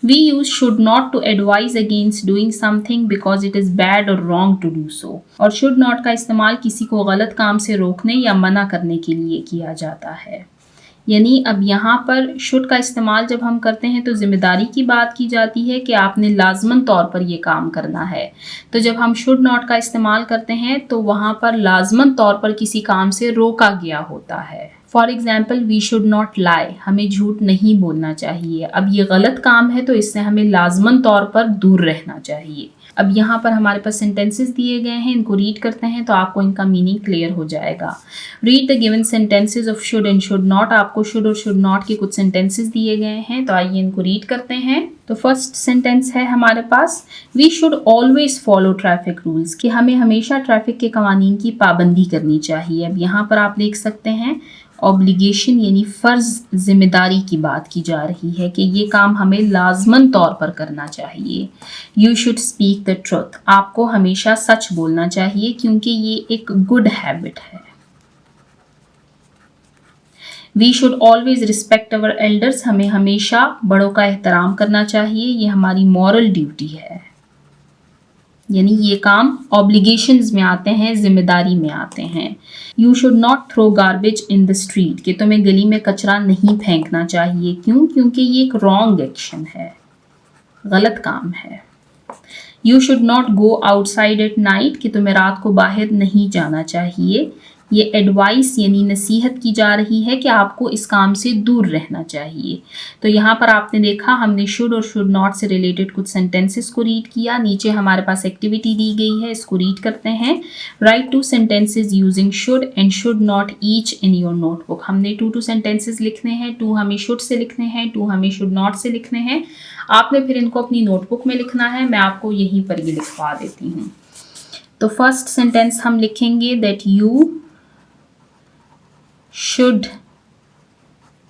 We use should not to advise against doing something because it is bad or wrong to do so. और should not का इस्तेमाल किसी को गलत काम से रोकने या मना करने के लिए किया जाता है। यानी अब यहाँ पर should का इस्तेमाल जब हम करते हैं तो जिम्मेदारी की बात की जाती है कि आपने लाजमन तौर पर ये काम करना है। तो जब हम should not का इस्तेमाल करते हैं तो वहाँ पर लाजमन तौर पर किसी काम से रोका गया होता है। For example we should not lie, हमें झूठ नहीं बोलना चाहिए। अब ये गलत काम है तो इससे हमें लाजमन तौर पर दूर रहना चाहिए। अब यहाँ पर हमारे पास सेंटेंसेस दिए गए हैं, इनको रीड करते हैं तो आपको इनका मीनिंग क्लियर हो जाएगा। Read the given sentences of should and should not. आपको शुड और शुड नॉट के कुछ सेंटेंसेस दिए गए हैं, तो आइए इनको रीड करते हैं। तो फर्स्ट सेंटेंस है हमारे पास, we should always follow traffic rules, कि हमें हमेशा ट्रैफिक के कवानीन की पाबंदी करनी चाहिए। अब यहाँ पर आप देख सकते हैं ऑब्लिगेशन यानी फ़र्ज़, जिम्मेदारी की बात की जा रही है कि ये काम हमें लाजमन तौर पर करना चाहिए। You should speak the truth, आपको हमेशा सच बोलना चाहिए क्योंकि ये एक गुड हैबिट है। We should always respect our elders, हमें हमेशा बड़ों का एहतराम करना चाहिए, ये हमारी मॉरल ड्यूटी है। यानी ये काम ऑब्लिगेशंस में आते हैं, जिम्मेदारी में आते हैं। You should not throw garbage in the street, कि तुम्हें गली में कचरा नहीं फेंकना चाहिए। क्यों? क्योंकि ये एक रॉन्ग एक्शन है, गलत काम है। You should not go outside at night, कि तुम्हें रात को बाहर नहीं जाना चाहिए। ये एडवाइस यानी नसीहत की जा रही है कि आपको इस काम से दूर रहना चाहिए। तो यहाँ पर आपने देखा हमने शुड और शुड नॉट से रिलेटेड कुछ सेंटेंसेस को रीड किया। नीचे हमारे पास एक्टिविटी दी गई है, इसको रीड करते हैं। Right 2 sentences using should and should not each in your notebook. हमने 2 सेंटेंसेज लिखने हैं, 2 हमें शुड से लिखने हैं, 2 हमें शुड नॉट से लिखने हैं। आपने फिर इनको अपनी नोटबुक में लिखना है, मैं आपको यहीं पर ये लिखवा देती हूँ। तो फर्स्ट सेंटेंस हम लिखेंगे that you should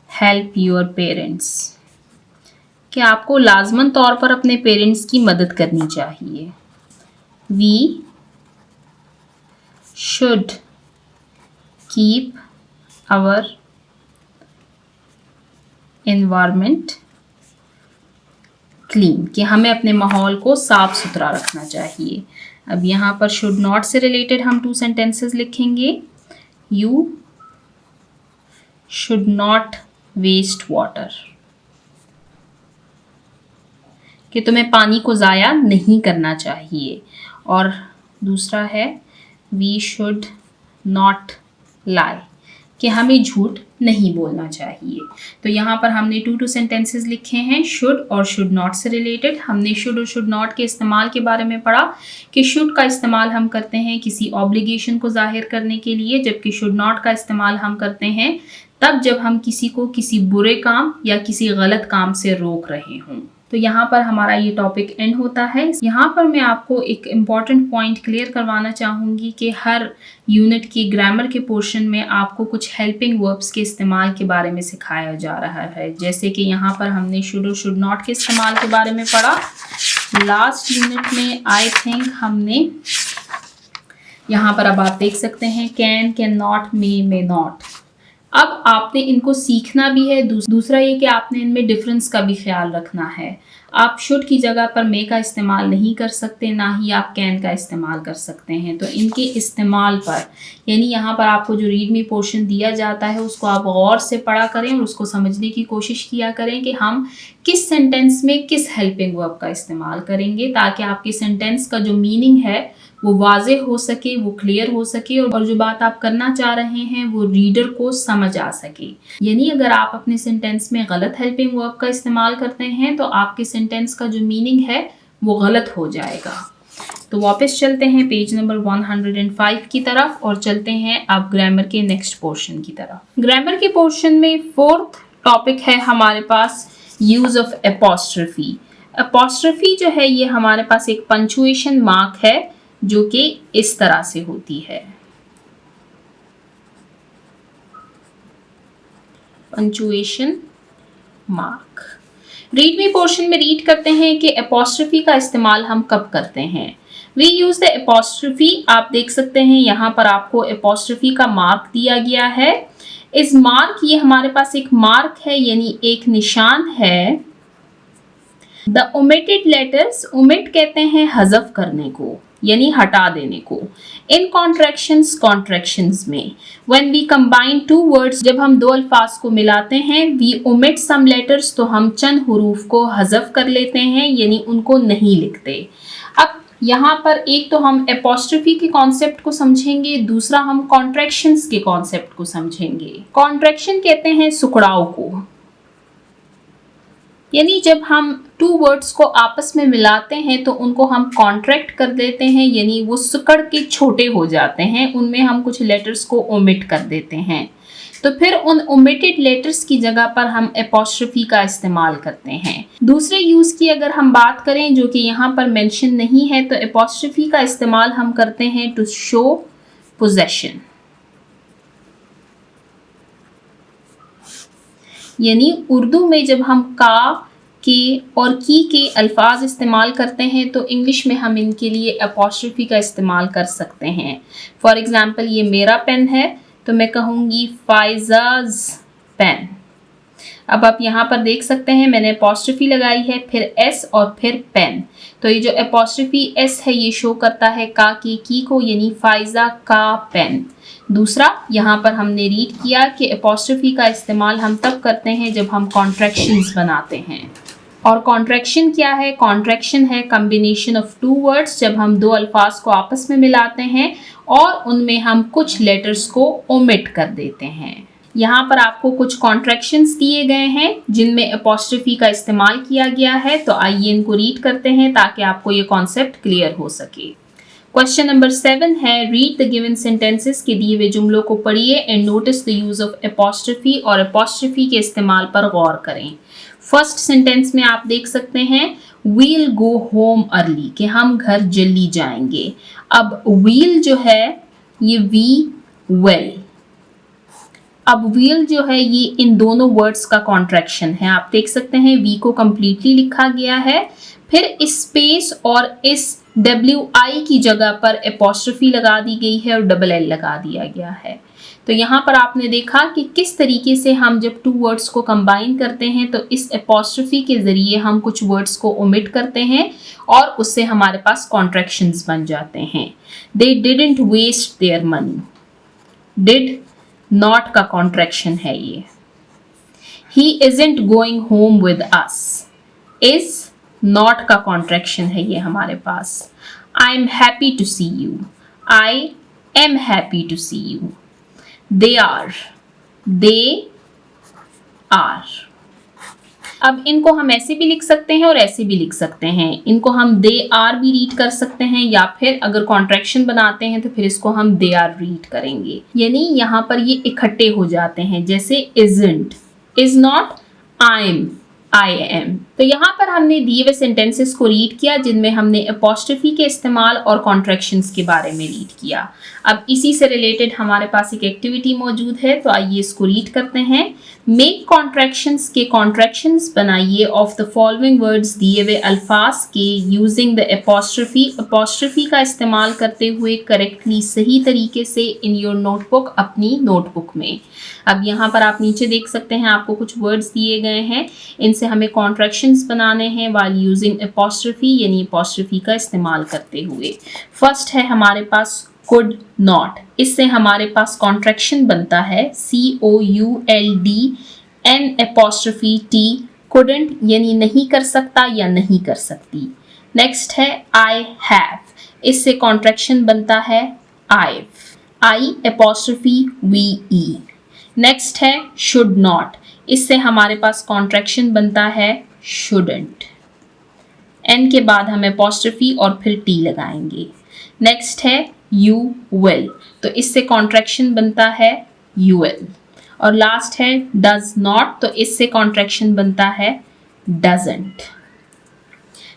help your parents, कि आपको लाजमन तौर पर अपने पेरेंट्स की मदद करनी चाहिए। We should keep our environment clean, कि हमें अपने माहौल को साफ सुथरा रखना चाहिए। अब यहाँ पर शुड नॉट से रिलेटेड हम 2 सेंटेंसेस लिखेंगे। You should not waste water, कि तुम्हें पानी को ज़ाया नहीं करना चाहिए। और दूसरा है वी शुड नॉट लाई, कि हमें झूठ नहीं बोलना चाहिए। तो यहाँ पर हमने 2 सेंटेंसेस लिखे हैं शुड और शुड नॉट से रिलेटेड। हमने शुड और शुड नॉट के इस्तेमाल के बारे में पढ़ा कि शुड का इस्तेमाल हम करते हैं किसी ऑब्लिगेशन को जाहिर करने के लिए, जबकि शुड नॉट का इस्तेमाल हम करते हैं तब जब हम किसी को किसी बुरे काम या किसी गलत काम से रोक रहे हों। तो यहाँ पर हमारा ये टॉपिक एंड होता है। यहाँ पर मैं आपको एक इम्पॉर्टेंट पॉइंट क्लियर करवाना चाहूँगी कि हर यूनिट की ग्रामर के पोर्शन में आपको कुछ हेल्पिंग वर्ब्स के इस्तेमाल के बारे में सिखाया जा रहा है। जैसे कि यहाँ पर हमने शुड और शुड नॉट के इस्तेमाल के बारे में पढ़ा। लास्ट यूनिट में आई थिंक हमने यहाँ पर अब आप देख सकते हैं कैन नॉट, मे नॉट। अब आपने इनको सीखना भी है। दूसरा ये कि आपने इनमें डिफरेंस का भी ख्याल रखना है। आप शुड की जगह पर मे का इस्तेमाल नहीं कर सकते, ना ही आप कैन का इस्तेमाल कर सकते हैं। तो इनके इस्तेमाल पर यानी यहाँ पर आपको जो रीड मी पोर्शन दिया जाता है उसको आप गौर से पढ़ा करें और उसको समझने की कोशिश किया करें कि हम किस सेंटेंस में किस हेल्पिंग वर्ब का इस्तेमाल करेंगे, ताकि आपके सेंटेंस का जो मीनिंग है वो वाजे हो सके, वो क्लियर हो सके और जो बात आप करना चाह रहे हैं वो रीडर को समझ आ सके। यानी अगर आप अपने सेंटेंस में गलत हेल्पिंग वर्ब का इस्तेमाल करते हैं तो आपके सेंटेंस का जो मीनिंग है वो गलत हो जाएगा। तो वापस चलते हैं पेज नंबर 105 की तरफ और चलते हैं अब ग्रामर के नेक्स्ट पोर्शन की तरफ। ग्रामर के पोर्शन में 4th टॉपिक है हमारे पास यूज ऑफ एपॉस्ट्रोफी। एपॉस्ट्रोफी जो है ये हमारे पास एक पंचुएशन मार्क है जो कि इस तरह से होती है। Punctuation mark. Read me portion में रीड करते हैं कि एपॉस्ट्रोफी का इस्तेमाल हम कब करते हैं। We use the apostrophe. आप देख सकते हैं यहाँ पर आपको एपॉस्ट्रोफी का मार्क दिया गया है। इस मार्क ये हमारे पास एक मार्क है यानी एक निशान है। द ओमिटेड लेटर्स, ओमिट कहते हैं हज़फ करने को यानी हटा देने को। इन कॉन्ट्रैक्शंस, कॉन्ट्रैक्शंस में व्हेन वी कंबाइन 2 वर्ड्स, जब हम 2 अल्फाज को मिलाते हैं, वी ओमिट सम लेटर्स, तो हम चंद हुरूफ को हज़फ कर लेते हैं यानी उनको नहीं लिखते। अब यहाँ पर एक तो हम एपॉस्ट्रोफी के कॉन्सेप्ट को समझेंगे, दूसरा हम कॉन्ट्रैक्शंस के कॉन्सेप्ट को समझेंगे। कॉन्ट्रैक्शन कहते हैं सुकड़ाव को, यानी जब हम 2 वर्ड्स को आपस में मिलाते हैं तो उनको हम कॉन्ट्रैक्ट कर देते हैं यानी वो सिकुड़ के छोटे हो जाते हैं, उनमें हम कुछ लेटर्स को ओमिट कर देते हैं। तो फिर उन ओमिटेड लेटर्स की जगह पर हम एपॉस्ट्रोफी का इस्तेमाल करते हैं। दूसरे यूज़ की अगर हम बात करें जो कि यहाँ पर मेंशन नहीं है, तो एपॉस्ट्रोफी का इस्तेमाल हम करते हैं टू शो पोजेशन, यानी उर्दू में जब हम का, के और की के अल्फाज इस्तेमाल करते हैं तो इंग्लिश में हम इनके लिए एपॉस्ट्रोफी का इस्तेमाल कर सकते हैं। फॉर एग्जांपल ये मेरा पेन है तो मैं कहूँगी फाइज़ाज़ पेन। अब आप यहाँ पर देख सकते हैं मैंने अपॉस्ट्रोफी लगाई है, फिर एस और फिर पेन। तो ये जो अपॉस्ट्रोफी एस है ये शो करता है का के की को, यानी फाइजा का पेन। दूसरा, यहाँ पर हमने रीड किया कि अपॉस्ट्रोफी का इस्तेमाल हम तब करते हैं जब हम कॉन्ट्रैक्शंस बनाते हैं। और कॉन्ट्रैक्शन क्या है? कॉन्ट्रैक्शन है कॉम्बिनेशन ऑफ टू वर्ड्स, जब हम दो अल्फाज को आपस में मिलाते हैं और उनमें हम कुछ लेटर्स को ओमिट कर देते हैं। यहाँ पर आपको कुछ कॉन्ट्रैक्शंस दिए गए हैं जिनमें अपॉस्ट्रोफी का इस्तेमाल किया गया है, तो आइए इनको रीड करते हैं ताकि आपको ये कॉन्सेप्ट क्लियर हो सके। क्वेश्चन नंबर 7 है, रीड द गिवन सेंटेंसेस के दिए हुए जुमलों को पढ़िए and notice the use of apostrophe, और अपॉस्ट्रोफी के इस्तेमाल पर गौर करें। फर्स्ट सेंटेंस में आप देख सकते हैं वील गो होम अर्ली, कि हम घर जल्दी जाएंगे। अब वील जो है ये वी वेल, अब वील जो है ये इन दोनों वर्ड्स का कॉन्ट्रैक्शन है। आप देख सकते हैं वी को कंप्लीटली लिखा गया है, फिर स्पेस और इस WI की जगह पर अपॉस्ट्रोफी लगा दी गई है और डबल L लगा दिया गया है। तो यहाँ पर आपने देखा कि किस तरीके से हम जब टू वर्ड्स को कंबाइन करते हैं तो इस अपॉस्ट्रोफी के ज़रिए हम कुछ वर्ड्स को ओमिट करते हैं और उससे हमारे पास कॉन्ट्रैक्शंस बन जाते हैं। They didn't waste their money, did not का कॉन्ट्रैक्शन है ये। He isn't going home with us, is not का कॉन्ट्रैक्शन है ये हमारे पास। I am happy to see you, I am happy to see you. They are, they are। अब इनको हम ऐसे भी लिख सकते हैं और ऐसे भी लिख सकते हैं। इनको हम they are भी रीड कर सकते हैं, या फिर अगर कॉन्ट्रैक्शन बनाते हैं तो फिर इसको हम they are रीड करेंगे, यानी यहाँ पर ये इकट्ठे हो जाते हैं। जैसे isn't, is not, I'm, I am। तो यहाँ पर हमने दिए हुए सेंटेंसेस को रीड किया जिनमें हमने अपॉस्ट्रोफी के इस्तेमाल और कॉन्ट्रैक्शंस के बारे में रीड किया। अब इसी से रिलेटेड हमारे पास एक एक्टिविटी मौजूद है, तो आइए इसको रीड करते हैं। मेक कॉन्ट्रैक्शंस के कॉन्ट्रैक्शंस बनाइए ऑफ द फॉलोइंग वर्ड्स, दिए हुए अल्फाज के यूजिंग द अपॉस्ट्रोफी, अपॉस्ट्रोफी का इस्तेमाल करते हुए करेक्टली सही तरीके से इन योर नोटबुक, अपनी नोटबुक में। अब यहाँ पर आप नीचे देख सकते हैं आपको कुछ वर्ड्स दिए गए हैं, इनसे हमें कॉन्ट्रैक्शंस बनाने हैं व्हाइल यूजिंग अपॉस्ट्रोफी, यानी अपॉस्ट्रोफी का इस्तेमाल करते हुए। फर्स्ट है हमारे पास could not, इससे हमारे पास कॉन्ट्रैक्शन बनता है COULD N apostrophe T, couldn't यानी नहीं कर सकता या नहीं कर सकती। नेक्स्ट है I have, इससे कॉन्ट्रैक्शन बनता है I've, I apostrophe VE। Next है should not, इससे हमारे पास कॉन्ट्रैक्शन बनता है shouldn't। N के बाद हम apostrophe और फिर T लगाएंगे। नेक्स्ट है you will, तो इससे कॉन्ट्रैक्शन बनता है UL। और लास्ट है does not, तो इससे कॉन्ट्रैक्शन बनता है doesn't।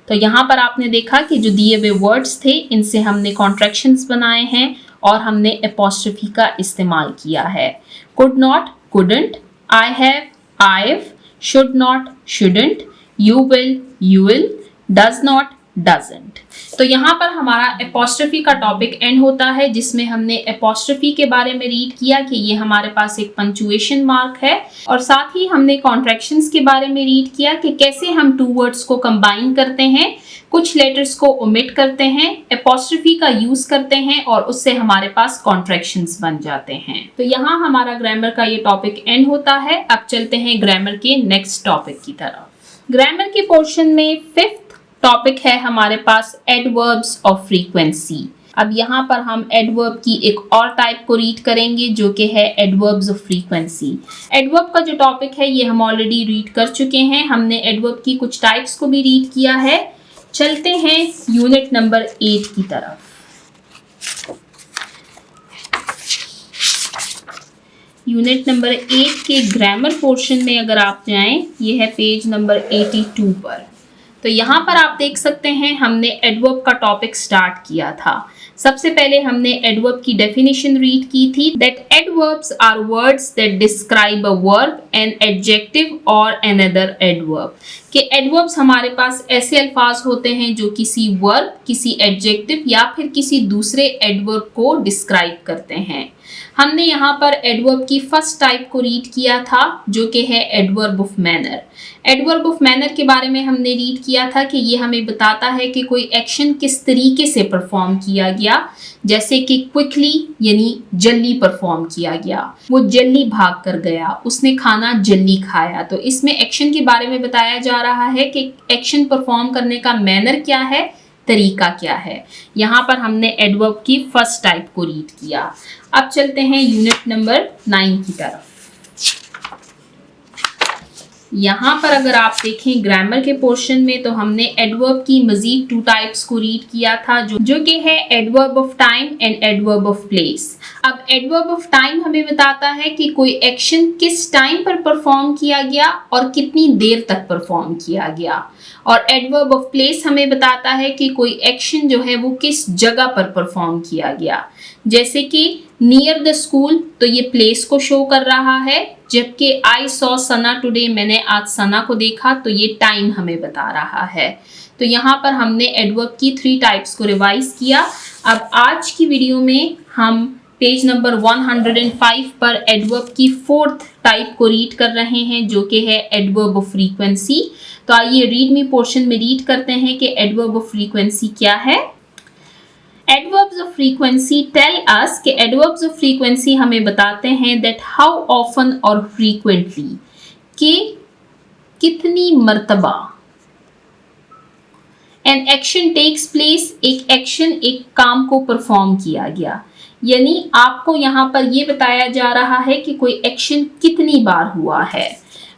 तो यहाँ पर आपने देखा कि जो दिए हुए वर्ड्स थे इनसे हमने कॉन्ट्रैक्शंस बनाए हैं और हमने अपॉस्ट्रोफी का इस्तेमाल किया है। could not, couldn't, I have, I've, should not, shouldn't, you will, does not, doesn't। तो यहाँ पर हमारा अपॉस्ट्रोफी का टॉपिक एंड होता है, जिसमें हमने अपॉस्ट्रोफी के बारे में रीड किया कि ये हमारे पास एक पंक्चुएशन मार्क है, और साथ ही हमने कॉन्ट्रैक्शंस के बारे में रीड किया कि कैसे हम टू वर्ड्स को कंबाइन करते हैं, कुछ लेटर्स को ओमिट करते हैं, अपॉस्ट्रोफी का यूज करते हैं और उससे हमारे पास कॉन्ट्रैक्शंस बन जाते हैं। तो यहाँ हमारा ग्रामर का ये टॉपिक एंड होता है। अब चलते हैं ग्रामर के नेक्स्ट टॉपिक की तरफ। ग्रामर के पोर्शन में फिफ्थ टॉपिक है हमारे पास एडवर्ब्स ऑफ फ्रीक्वेंसी। अब यहाँ पर हम एडवर्ब की एक और टाइप को रीड करेंगे जो कि है एडवर्ब्स ऑफ फ्रीक्वेंसी। एडवर्ब का जो टॉपिक है ये हम ऑलरेडी रीड कर चुके हैं, हमने एडवर्ब की कुछ टाइप्स को भी रीड किया है। चलते हैं यूनिट नंबर 8 की तरफ। यूनिट नंबर 8 के ग्रामर पोर्शन में अगर आप जाएं, ये है पेज नंबर 82 पर। तो यहाँ पर आप देख सकते हैं हमने एडवर्ब का टॉपिक स्टार्ट किया था। सबसे पहले हमने एडवर्ब की डेफिनेशन रीड की थी, that adverbs are words that describe a verb, an adjective or another adverb. कि एडवर्ब्स हमारे पास ऐसे अल्फाज होते हैं जो किसी वर्ब, किसी एडजेक्टिव या फिर किसी दूसरे एडवर्ब को डिस्क्राइब करते हैं। हमने यहाँ पर एडवर्ब की फर्स्ट टाइप को रीड किया था जो कि है adverb of manner. Adverb of manner के बारे में हमने रीड किया था कि ये हमें बताता है कि कोई एक्शन किस तरीके से परफॉर्म किया गया, जैसे कि क्विकली यानी जल्दी परफॉर्म किया गया, वो जल्दी भाग कर गया, उसने खाना जल्दी खाया। तो इसमें एक्शन के बारे में बताया जा रहा है कि एक्शन परफॉर्म करने का मैनर क्या है, तरीका क्या है। यहाँ पर हमने एडवर्ब की फर्स्ट टाइप को रीड किया। अब चलते हैं यूनिट नंबर 9 की तरफ। यहाँ पर अगर आप देखें ग्रामर के पोर्शन में तो हमने एडवर्ब की मजीद 2 टाइप्स को रीड किया था जो कि है adverb of time and adverb of place. अब एडवर्ब ऑफ टाइम हमें बताता है कि कोई एक्शन किस टाइम पर परफॉर्म किया गया और कितनी देर तक परफॉर्म किया गया, और एडवर्ब ऑफ प्लेस हमें बताता है कि कोई एक्शन जो है वो किस जगह पर परफॉर्म किया गया। जैसे कि नियर द स्कूल, तो ये प्लेस को शो कर रहा है, जबकि आई सॉ सना टुडे, मैंने आज सना को देखा, तो ये टाइम हमें बता रहा है। तो यहाँ पर हमने एडवर्ब की 3 टाइप्स को रिवाइज किया। अब आज की वीडियो में हम पेज नंबर 105 पर एडवर्ब की 4th टाइप को रीड कर रहे हैं जो कि है एडवर्ब ऑफ फ्रीक्वेंसी। तो आइए रीड मी पोर्शन में रीड करते हैं कि एडवर्ब ऑफ फ्रीक्वेंसी क्या है। Adverbs of frequency tell us कि एडवर्ब्स ऑफ फ्रीक्वेंसी हमें बताते हैं that how often or frequently, कि कितनी मर्तबा एन एक्शन टेक्स प्लेस, एक एक्शन एक काम को परफॉर्म किया गया। यानी आपको यहाँ पर ये बताया जा रहा है कि कोई एक्शन कितनी बार हुआ है।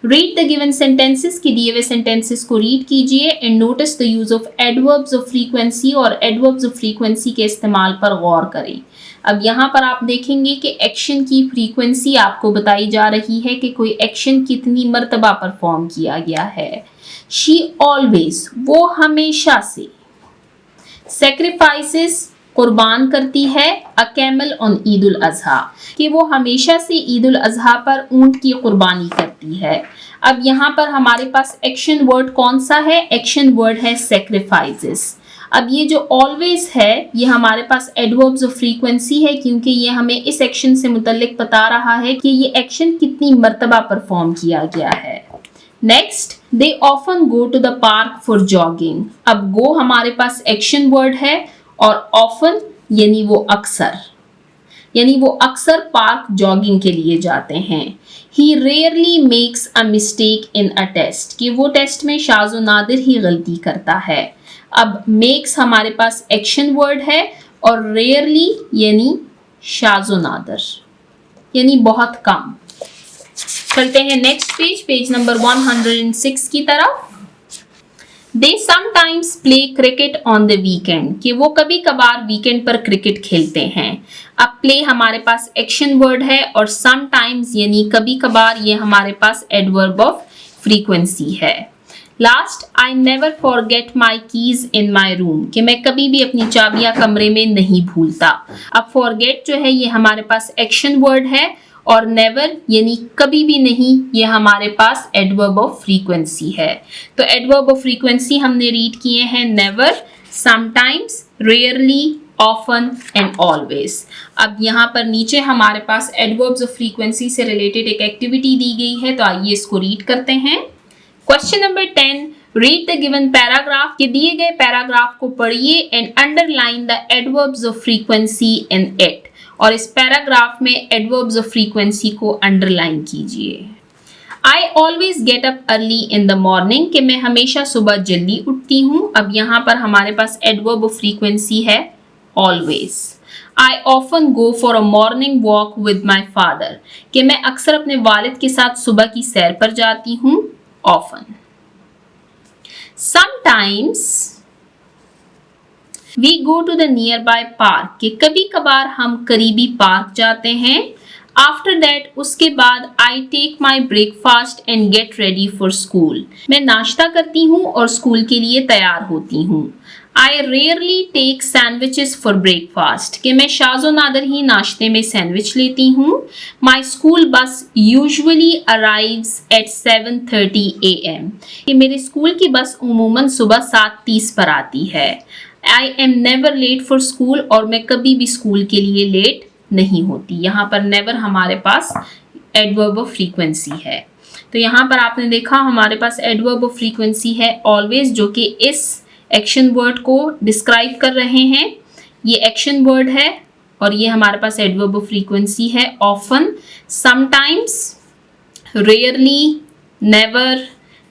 रीड द गिवन सेंटेंसेस, के दिए हुए सेंटेंसेस को रीड कीजिए and notice the use of adverbs of frequency, और एडवर्ब्स ऑफ फ्रीक्वेंसी के इस्तेमाल पर गौर करें। अब यहाँ पर आप देखेंगे कि एक्शन की फ्रीक्वेंसी आपको बताई जा रही है कि कोई एक्शन कितनी मर्तबा परफॉर्म किया गया है। शी ऑलवेज, वो हमेशा से, सेक्रीफाइसेस, कुर्बान करती है, a camel on Eid ul Azha, कि वो हमेशा से ईद उल अजहा पर ऊंट की कुर्बानी करती है। अब यहाँ पर हमारे पास एक्शन वर्ड कौन सा है? एक्शन वर्ड है सेक्रीफाइसेस। अब ये जो ऑलवेज है ये हमारे पास एडवर्ब्स ऑफ फ्रीक्वेंसी है, क्योंकि ये हमें इस एक्शन से मुतल्लिक बता रहा है कि ये एक्शन कितनी मर्तबा परफॉर्म किया गया है। Next, they often go to the park for jogging. अब गो हमारे पास एक्शन वर्ड है और ऑफन यानी वो अक्सर, यानी वो अक्सर पार्क जॉगिंग के लिए जाते हैं। He rarely makes a mistake in a test, कि वो टेस्ट में शाज़ व नादिर ही गलती करता है। अब मेक्स हमारे पास एक्शन वर्ड है और रेयरली यानी शाज़ व नादिर, यानी बहुत कम। चलते हैं नेक्स्ट पेज, पेज नंबर 106 की तरफ। They sometimes play cricket on the weekend, कि वो कभी कभार वीकेंड पर क्रिकेट खेलते हैं। अब प्ले हमारे पास एक्शन वर्ड है और sometimes यानी कभी कभार ये हमारे पास एडवर्ब ऑफ फ्रीक्वेंसी है। Last, I never forget my keys in my room, कि मैं कभी भी अपनी चाबियां कमरे में नहीं भूलता। अब forget जो है ये हमारे पास एक्शन वर्ड है और नेवर यानी कभी भी नहीं ये हमारे पास एडवर्ब ऑफ फ्रीक्वेंसी है। तो एडवर्ब ऑफ फ्रीक्वेंसी हमने रीड किए हैं never, sometimes, rarely, often and always. अब यहाँ पर नीचे हमारे पास एडवर्ब्स ऑफ फ्रीक्वेंसी से रिलेटेड एक एक्टिविटी दी गई है, तो आइए इसको रीड करते हैं। Question number 10, read the given paragraph, के दिए गए पैराग्राफ को पढ़िए and underline the adverbs of frequency in it, और इस पैराग्राफ में एडवर्ब्स ऑफ फ्रीक्वेंसी को अंडरलाइन कीजिए। I always get up early in the morning, कि मैं हमेशा सुबह जल्दी उठती हूँ। अब यहाँ पर हमारे पास एडवर्ब ऑफ फ्रीक्वेंसी है always. I often go for a morning walk with my father, कि मैं अक्सर अपने वालिद के साथ सुबह की सैर पर जाती हूँ, often. Sometimes we go to the nearby park, कि कभी कभार हम करीबी पार्क जाते हैं। आफ्टर दैट, उसके बाद I take my breakfast and get ready for school, मैं नाश्ता करती हूँ और स्कूल के लिए तैयार होती हूँ। I rarely take sandwiches for breakfast, कि मैं शाज़ो नादर ही नाश्ते में सैंडविच लेती हूँ। My school bus usually arrives eight 7:30 AM, कि मेरे स्कूल की बस उमूमन सुबह 7:30 पर आती है। I am never late for school, और मैं कभी भी स्कूल के लिए लेट नहीं होती। यहाँ पर नेवर हमारे पास एडवर्ब ऑफ फ्रीक्वेंसी है। तो यहाँ पर आपने देखा हमारे पास एडवर्ब ऑफ फ्रीक्वेंसी है ऑलवेज, जो कि इस एक्शन वर्ड को डिस्क्राइब कर रहे हैं। ये एक्शन वर्ड है और ये हमारे पास एडवर्ब ऑफ फ्रीक्वेंसी है। Often, sometimes, rarely, never,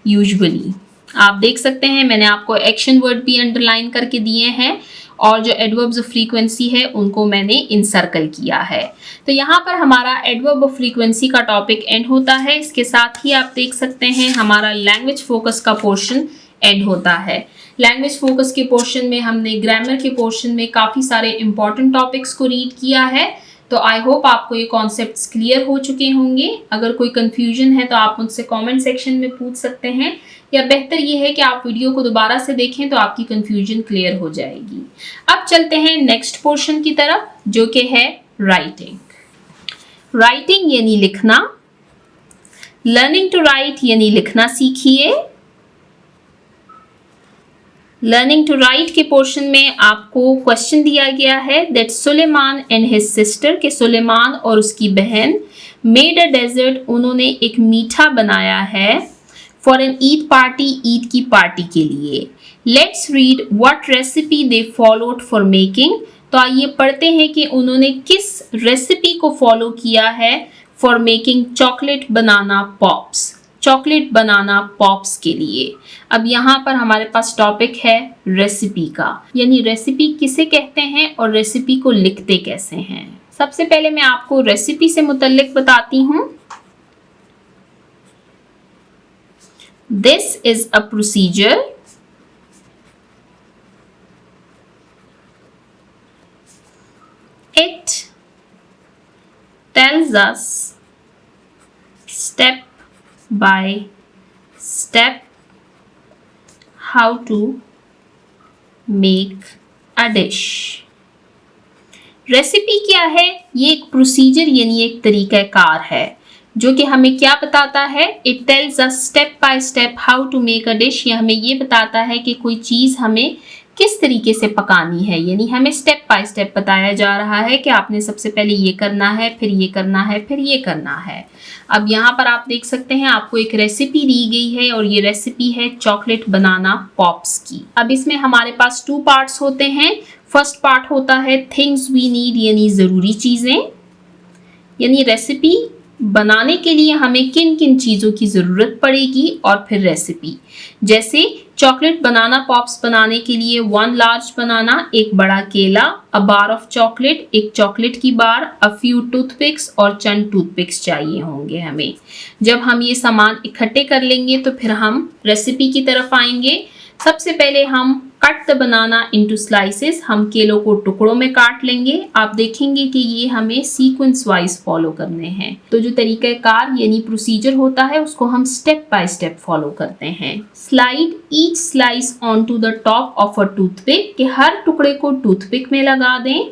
usually. आप देख सकते हैं मैंने आपको एक्शन वर्ड भी अंडरलाइन करके दिए हैं और जो एडवर्ब्स ऑफ फ्रीक्वेंसी है उनको मैंने इनसर्कल किया है। तो यहाँ पर हमारा एडवर्ब ऑफ फ्रीक्वेंसी का टॉपिक एंड होता है। इसके साथ ही आप देख सकते हैं हमारा लैंग्वेज फोकस का पोर्शन एंड होता है। लैंग्वेज फोकस के पोर्शन में हमने ग्रामर के पोर्शन में काफ़ी सारे इंपॉर्टेंट टॉपिक्स को रीड किया है। तो आई होप आपको ये कॉन्सेप्ट्स क्लियर हो चुके होंगे। अगर कोई कंफ्यूजन है तो आप मुझसे कमेंट सेक्शन में पूछ सकते हैं, या बेहतर ये है कि आप वीडियो को दोबारा से देखें तो आपकी कंफ्यूजन क्लियर हो जाएगी। अब चलते हैं नेक्स्ट पोर्शन की तरफ, जो कि है राइटिंग। राइटिंग यानी लिखना। लर्निंग टू राइट यानी लिखना सीखिए। लर्निंग टू राइट के पोर्शन में आपको क्वेश्चन दिया गया है that Suleman and his sister, के सुलेमान और उसकी बहन मेड अ डेजर्ट, उन्होंने एक मीठा बनाया है for an Eid party, Eid की पार्टी के लिए। Let's read what recipe they followed for making. तो आइए पढ़ते हैं कि उन्होंने किस रेसिपी को फॉलो किया है for making chocolate banana pops, chocolate banana pops के लिए। अब यहाँ पर हमारे पास टॉपिक है रेसिपी का, यानी रेसिपी किसे कहते हैं और रेसिपी को लिखते कैसे हैं। सबसे पहले मैं आपको रेसिपी से मुतल्लिक बताती हूँ। This is a procedure it tells us step by step how to make a dish। Recipe क्या है? ये एक प्रोसीजर यानी एक तरीक़ाकार है जो कि हमें क्या बताता है। It tells us step by step how to make a dish, ये हमें ये बताता है कि कोई चीज़ हमें किस तरीके से पकानी है, यानी हमें स्टेप बाय स्टेप बताया जा रहा है कि आपने सबसे पहले ये करना है, फिर ये करना है, फिर ये करना है। अब यहाँ पर आप देख सकते हैं आपको एक रेसिपी दी गई है और ये रेसिपी है चॉकलेट बनाना पॉप्स की। अब इसमें हमारे पास 2 पार्ट्स होते हैं। फर्स्ट पार्ट होता है थिंग्स वी नीड, यानी ज़रूरी चीज़ें, यानी रेसिपी बनाने के लिए हमें किन किन चीज़ों की ज़रूरत पड़ेगी, और फिर रेसिपी। जैसे चॉकलेट बनाना पॉप्स बनाने के लिए 1 लार्ज बनाना, एक बड़ा केला, अ बार ऑफ चॉकलेट, एक चॉकलेट की बार, अ फ्यू टूथपिक्स और चंद टूथपिक्स चाहिए होंगे हमें। जब हम ये सामान इकट्ठे कर लेंगे तो फिर हम रेसिपी की तरफ आएंगे। सबसे पहले हम cut the banana into slices, हम केलों को टुकड़ों में काट लेंगे। आप देखेंगे कि ये हमें सीक्वेंस वाइज फॉलो करने हैं। तो जो तरीक़ाकार यानी प्रोसीजर होता है उसको हम स्टेप बाय स्टेप फॉलो करते हैं। Slide each slice on to the top of a toothpick, कि हर टुकड़े को टूथपिक में लगा दें।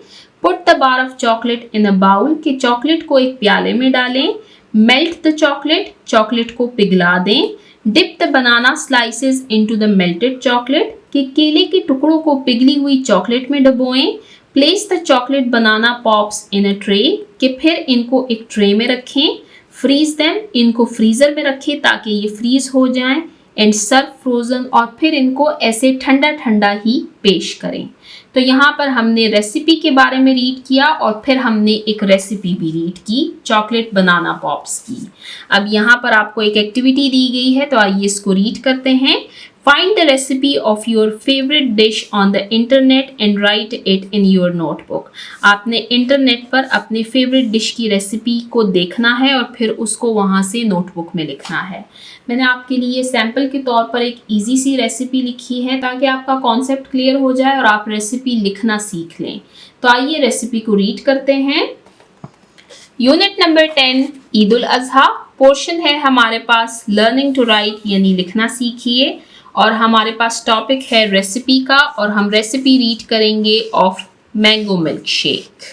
Put the bar of chocolate in a bowl, कि चॉकलेट को एक प्याले में डालें। मेल्ट द चॉकलेट, चॉकलेट को पिघला दें। Dip the banana slices into the melted chocolate, कि केले के टुकड़ों को पिघली हुई चॉकलेट में डुबोएं। Place the chocolate banana pops in a tray, कि फिर इनको एक ट्रे में रखें। फ्रीज देम, इनको फ्रीजर में रखें ताकि ये फ्रीज हो जाएं। एंड सर्व फ्रोजन, और फिर इनको ऐसे ठंडा ठंडा ही पेश करें। तो यहाँ पर हमने रेसिपी के बारे में रीड किया और फिर हमने एक रेसिपी भी रीड की चॉकलेट बनाना पॉप्स की। अब यहाँ पर आपको एक एक्टिविटी दी गई है, तो आइए इसको रीड करते हैं। Find the recipe of your favorite dish on the internet and write it in your notebook। आपने इंटरनेट पर अपने फेवरेट डिश की रेसिपी को देखना है और फिर उसको वहाँ से नोटबुक में लिखना है। मैंने आपके लिए सैम्पल के तौर पर एक इजी सी रेसिपी लिखी है ताकि आपका कॉन्सेप्ट क्लियर हो जाए और आप रेसिपी लिखना सीख लें। तो आइए रेसिपी को रीड करते हैं। Unit number 10 Eid ul Azha portion है हमारे पास लर्निंग टू राइट यानी लिखना सीखिए। और हमारे पास टॉपिक है रेसिपी का और हम रेसिपी रीड करेंगे ऑफ मैंगो मिल्क शेक।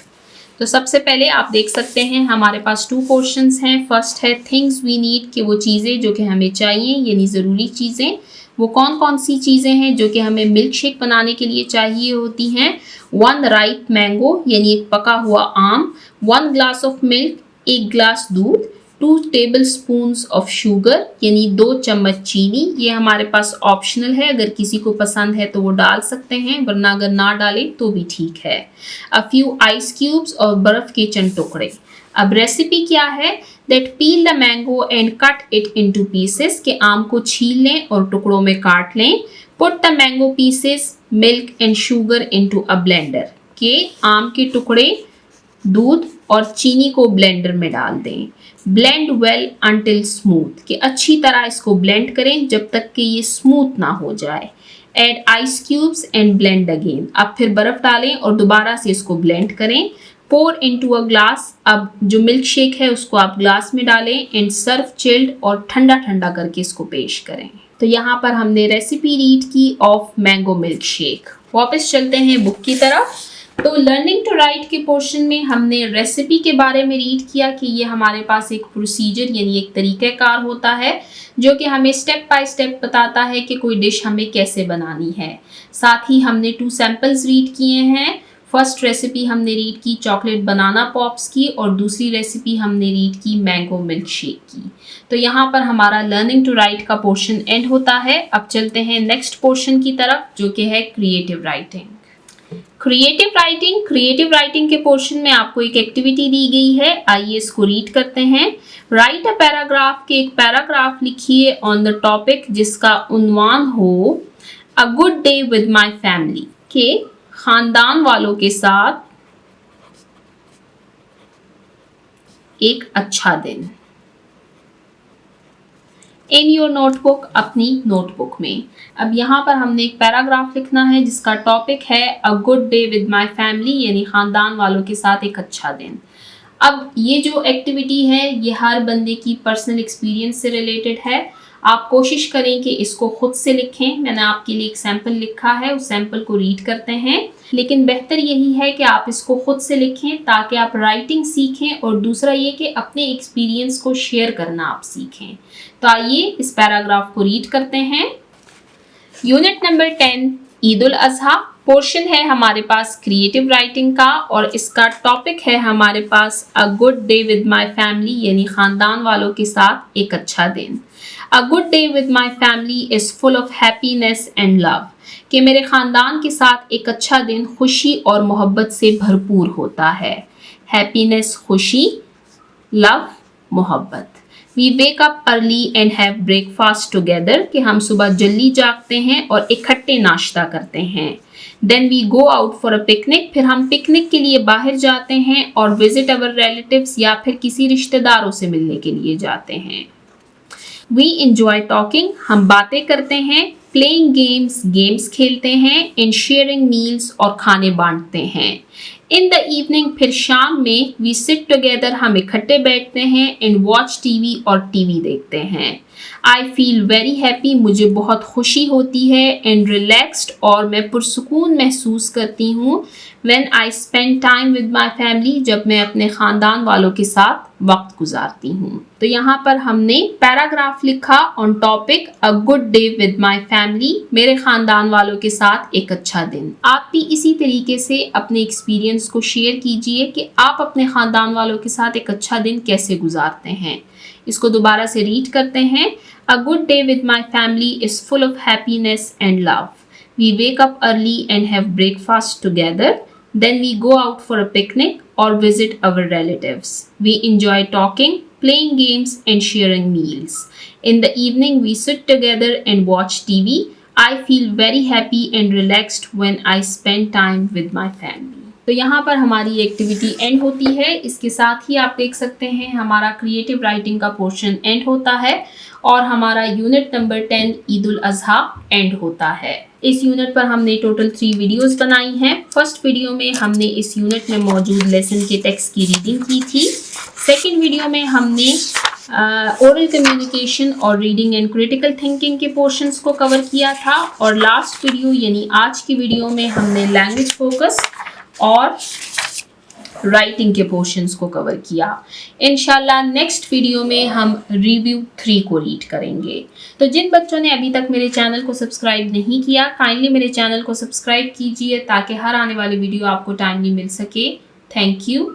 तो सबसे पहले आप देख सकते हैं हमारे पास 2 क्वेश्चंस हैं। फर्स्ट है थिंग्स वी नीड, कि वो चीज़ें जो कि हमें चाहिए यानी ज़रूरी चीज़ें, वो कौन कौन सी चीज़ें हैं जो कि हमें मिल्क शेक बनाने के लिए चाहिए होती हैं। 1 राइप मैंगो यानी एक पका हुआ आम, 1 ग्लास ऑफ मिल्क 1 ग्लास दूध, 2 टेबल स्पून्स ऑफ शुगर यानी 2 चम्मच चीनी। ये हमारे पास ऑप्शनल है, अगर किसी को पसंद है तो वो डाल सकते हैं, वरना अगर ना डालें तो भी ठीक है। अ फ्यू आइस क्यूब्स और बर्फ के चंद टुकड़े। अब रेसिपी क्या है, that peel the mango and cut it into pieces, के आम को छील लें और टुकड़ों में काट लें। Put the mango pieces milk and sugar into a blender, के आम के टुकड़े दूध और चीनी को ब्लेंडर में डाल दें। ब्लेंड वेल अंटिल स्मूथ, कि अच्छी तरह इसको ब्लेंड करें जब तक कि ये स्मूथ ना हो जाए। Add ice cubes and blend again, अब फिर बर्फ डालें और दोबारा से इसको ब्लेंड करें। पोर इनटू अ ग्लास, अब जो मिल्क शेक है उसको आप ग्लास में डालें एंड सर्व चिल्ड, और ठंडा ठंडा करके इसको पेश करें। तो यहाँ पर हमने रेसिपी रीड की ऑफ मैंगो मिल्क शेक। वापस चलते हैं बुक की तरफ। तो लर्निंग टू राइट के पोर्शन में हमने रेसिपी के बारे में रीड किया कि ये हमारे पास एक प्रोसीजर यानी एक तरीक़ाकार होता है जो कि हमें स्टेप बाय स्टेप बताता है कि कोई डिश हमें कैसे बनानी है। साथ ही हमने 2 सैम्पल्स रीड किए हैं। फर्स्ट रेसिपी हमने रीड की चॉकलेट बनाना पॉप्स की और दूसरी रेसिपी हमने रीड की मैंगो मिल्क शेक की। तो यहाँ पर हमारा लर्निंग टू राइट का पोर्शन एंड होता है। अब चलते हैं नेक्स्ट पोर्शन की तरफ जो कि है क्रिएटिव राइटिंग। क्रिएटिव राइटिंग के पोर्शन में आपको एक एक्टिविटी दी गई है, आइए इसको रीड करते हैं। राइट अ पैराग्राफ, के एक पैराग्राफ लिखिए ऑन द टॉपिक जिसका उन्वान हो अ good day with my family, के खानदान वालों के साथ एक अच्छा दिन। इन योर नोटबुक, अपनी नोटबुक में। अब यहाँ पर हमने एक पैराग्राफ लिखना है जिसका टॉपिक है अ good day with my family यानी खानदान वालों के साथ एक अच्छा दिन। अब ये जो एक्टिविटी है ये हर बंदे की पर्सनल एक्सपीरियंस से रिलेटेड है। आप कोशिश करें कि इसको खुद से लिखें। मैंने आपके लिए एक सैम्पल लिखा है, उस सैम्पल को रीड करते हैं, लेकिन बेहतर यही है कि आप इसको खुद से लिखें ताकि आप राइटिंग सीखें और दूसरा ये कि अपने एक्सपीरियंस को शेयर करना आप सीखें। तो आइए इस पैराग्राफ को रीड करते हैं। यूनिट नंबर 10 ईद उल अजहा पोर्शन है हमारे पास क्रिएटिव राइटिंग का और इसका टॉपिक है हमारे पास a good day with my family यानी खानदान वालों के साथ एक अच्छा दिन। A good day with my family is full of happiness and love, कि मेरे ख़ानदान के साथ एक अच्छा दिन खुशी और मोहब्बत से भरपूर होता है। हैप्पीनेस खुशी, लव मोहब्बत। We wake up early and have breakfast together, कि हम सुबह जल्दी जागते हैं और इकट्ठे नाश्ता करते हैं। Then we go out for a picnic, फिर हम पिकनिक के लिए बाहर जाते हैं और विजिट अवर रिलेटिव्स या फिर किसी रिश्तेदारों से मिलने के लिए जाते हैं। वी इंजॉय टॉकिंग, हम बातें करते हैं। प्लेइंग गेम्स, गेम्स खेलते हैं। एंड शेयरिंग मील्स, और खाने बांटते हैं। इन द इवनिंग, फिर शाम में, वी सिट टुगेदर, हम इकट्ठे बैठते हैं। एंड वॉच टीवी, और टीवी देखते हैं। आई फील वेरी हैप्पी, मुझे बहुत खुशी होती है। एंड रिलैक्स्ड, और मैं पुरसुकून महसूस करती हूँ। When I spend time with my family, जब मैं अपने ख़ानदान वालों के साथ वक्त गुजारती हूँ। तो यहाँ पर हमने पैराग्राफ लिखा on topic a good day with my family, मेरे ख़ानदान वालों के साथ एक अच्छा दिन। आप भी इसी तरीके से अपने एक्सपीरियंस को शेयर कीजिए कि आप अपने ख़ानदान वालों के साथ एक अच्छा दिन कैसे गुजारते हैं। इसको दोबारा से रीड करते हैं। A good day with my family is full of happiness and love. We wake up early and have breakfast together. Then we go out for a picnic or visit our relatives. We enjoy talking, playing games and sharing meals. In the evening we sit together and watch TV. I feel very happy and relaxed when I spend time with my family. तो यहाँ पर हमारी activity and होती है। इसके साथ ही आप देख सकते हैं हमारा क्रिएटिव राइटिंग का पोर्शन एंड होता है और हमारा unit number 10 Eid ul Azha and होता है। इस यूनिट पर हमने टोटल 3 वीडियोस बनाई हैं। फर्स्ट वीडियो में हमने इस यूनिट में मौजूद लेसन के टेक्स्ट की रीडिंग की थी। सेकंड वीडियो में हमने ओरल कम्युनिकेशन और रीडिंग एंड क्रिटिकल थिंकिंग के पोर्शंस को कवर किया था। और लास्ट वीडियो यानी आज की वीडियो में हमने लैंग्वेज फोकस और राइटिंग के पोर्शंस को कवर किया। इंशाल्लाह नेक्स्ट वीडियो में हम रिव्यू 3 को रीड करेंगे। तो जिन बच्चों ने अभी तक मेरे चैनल को सब्सक्राइब नहीं किया, काइंडली मेरे चैनल को सब्सक्राइब कीजिए ताकि हर आने वाली वीडियो आपको टाइमली मिल सके। Thank you.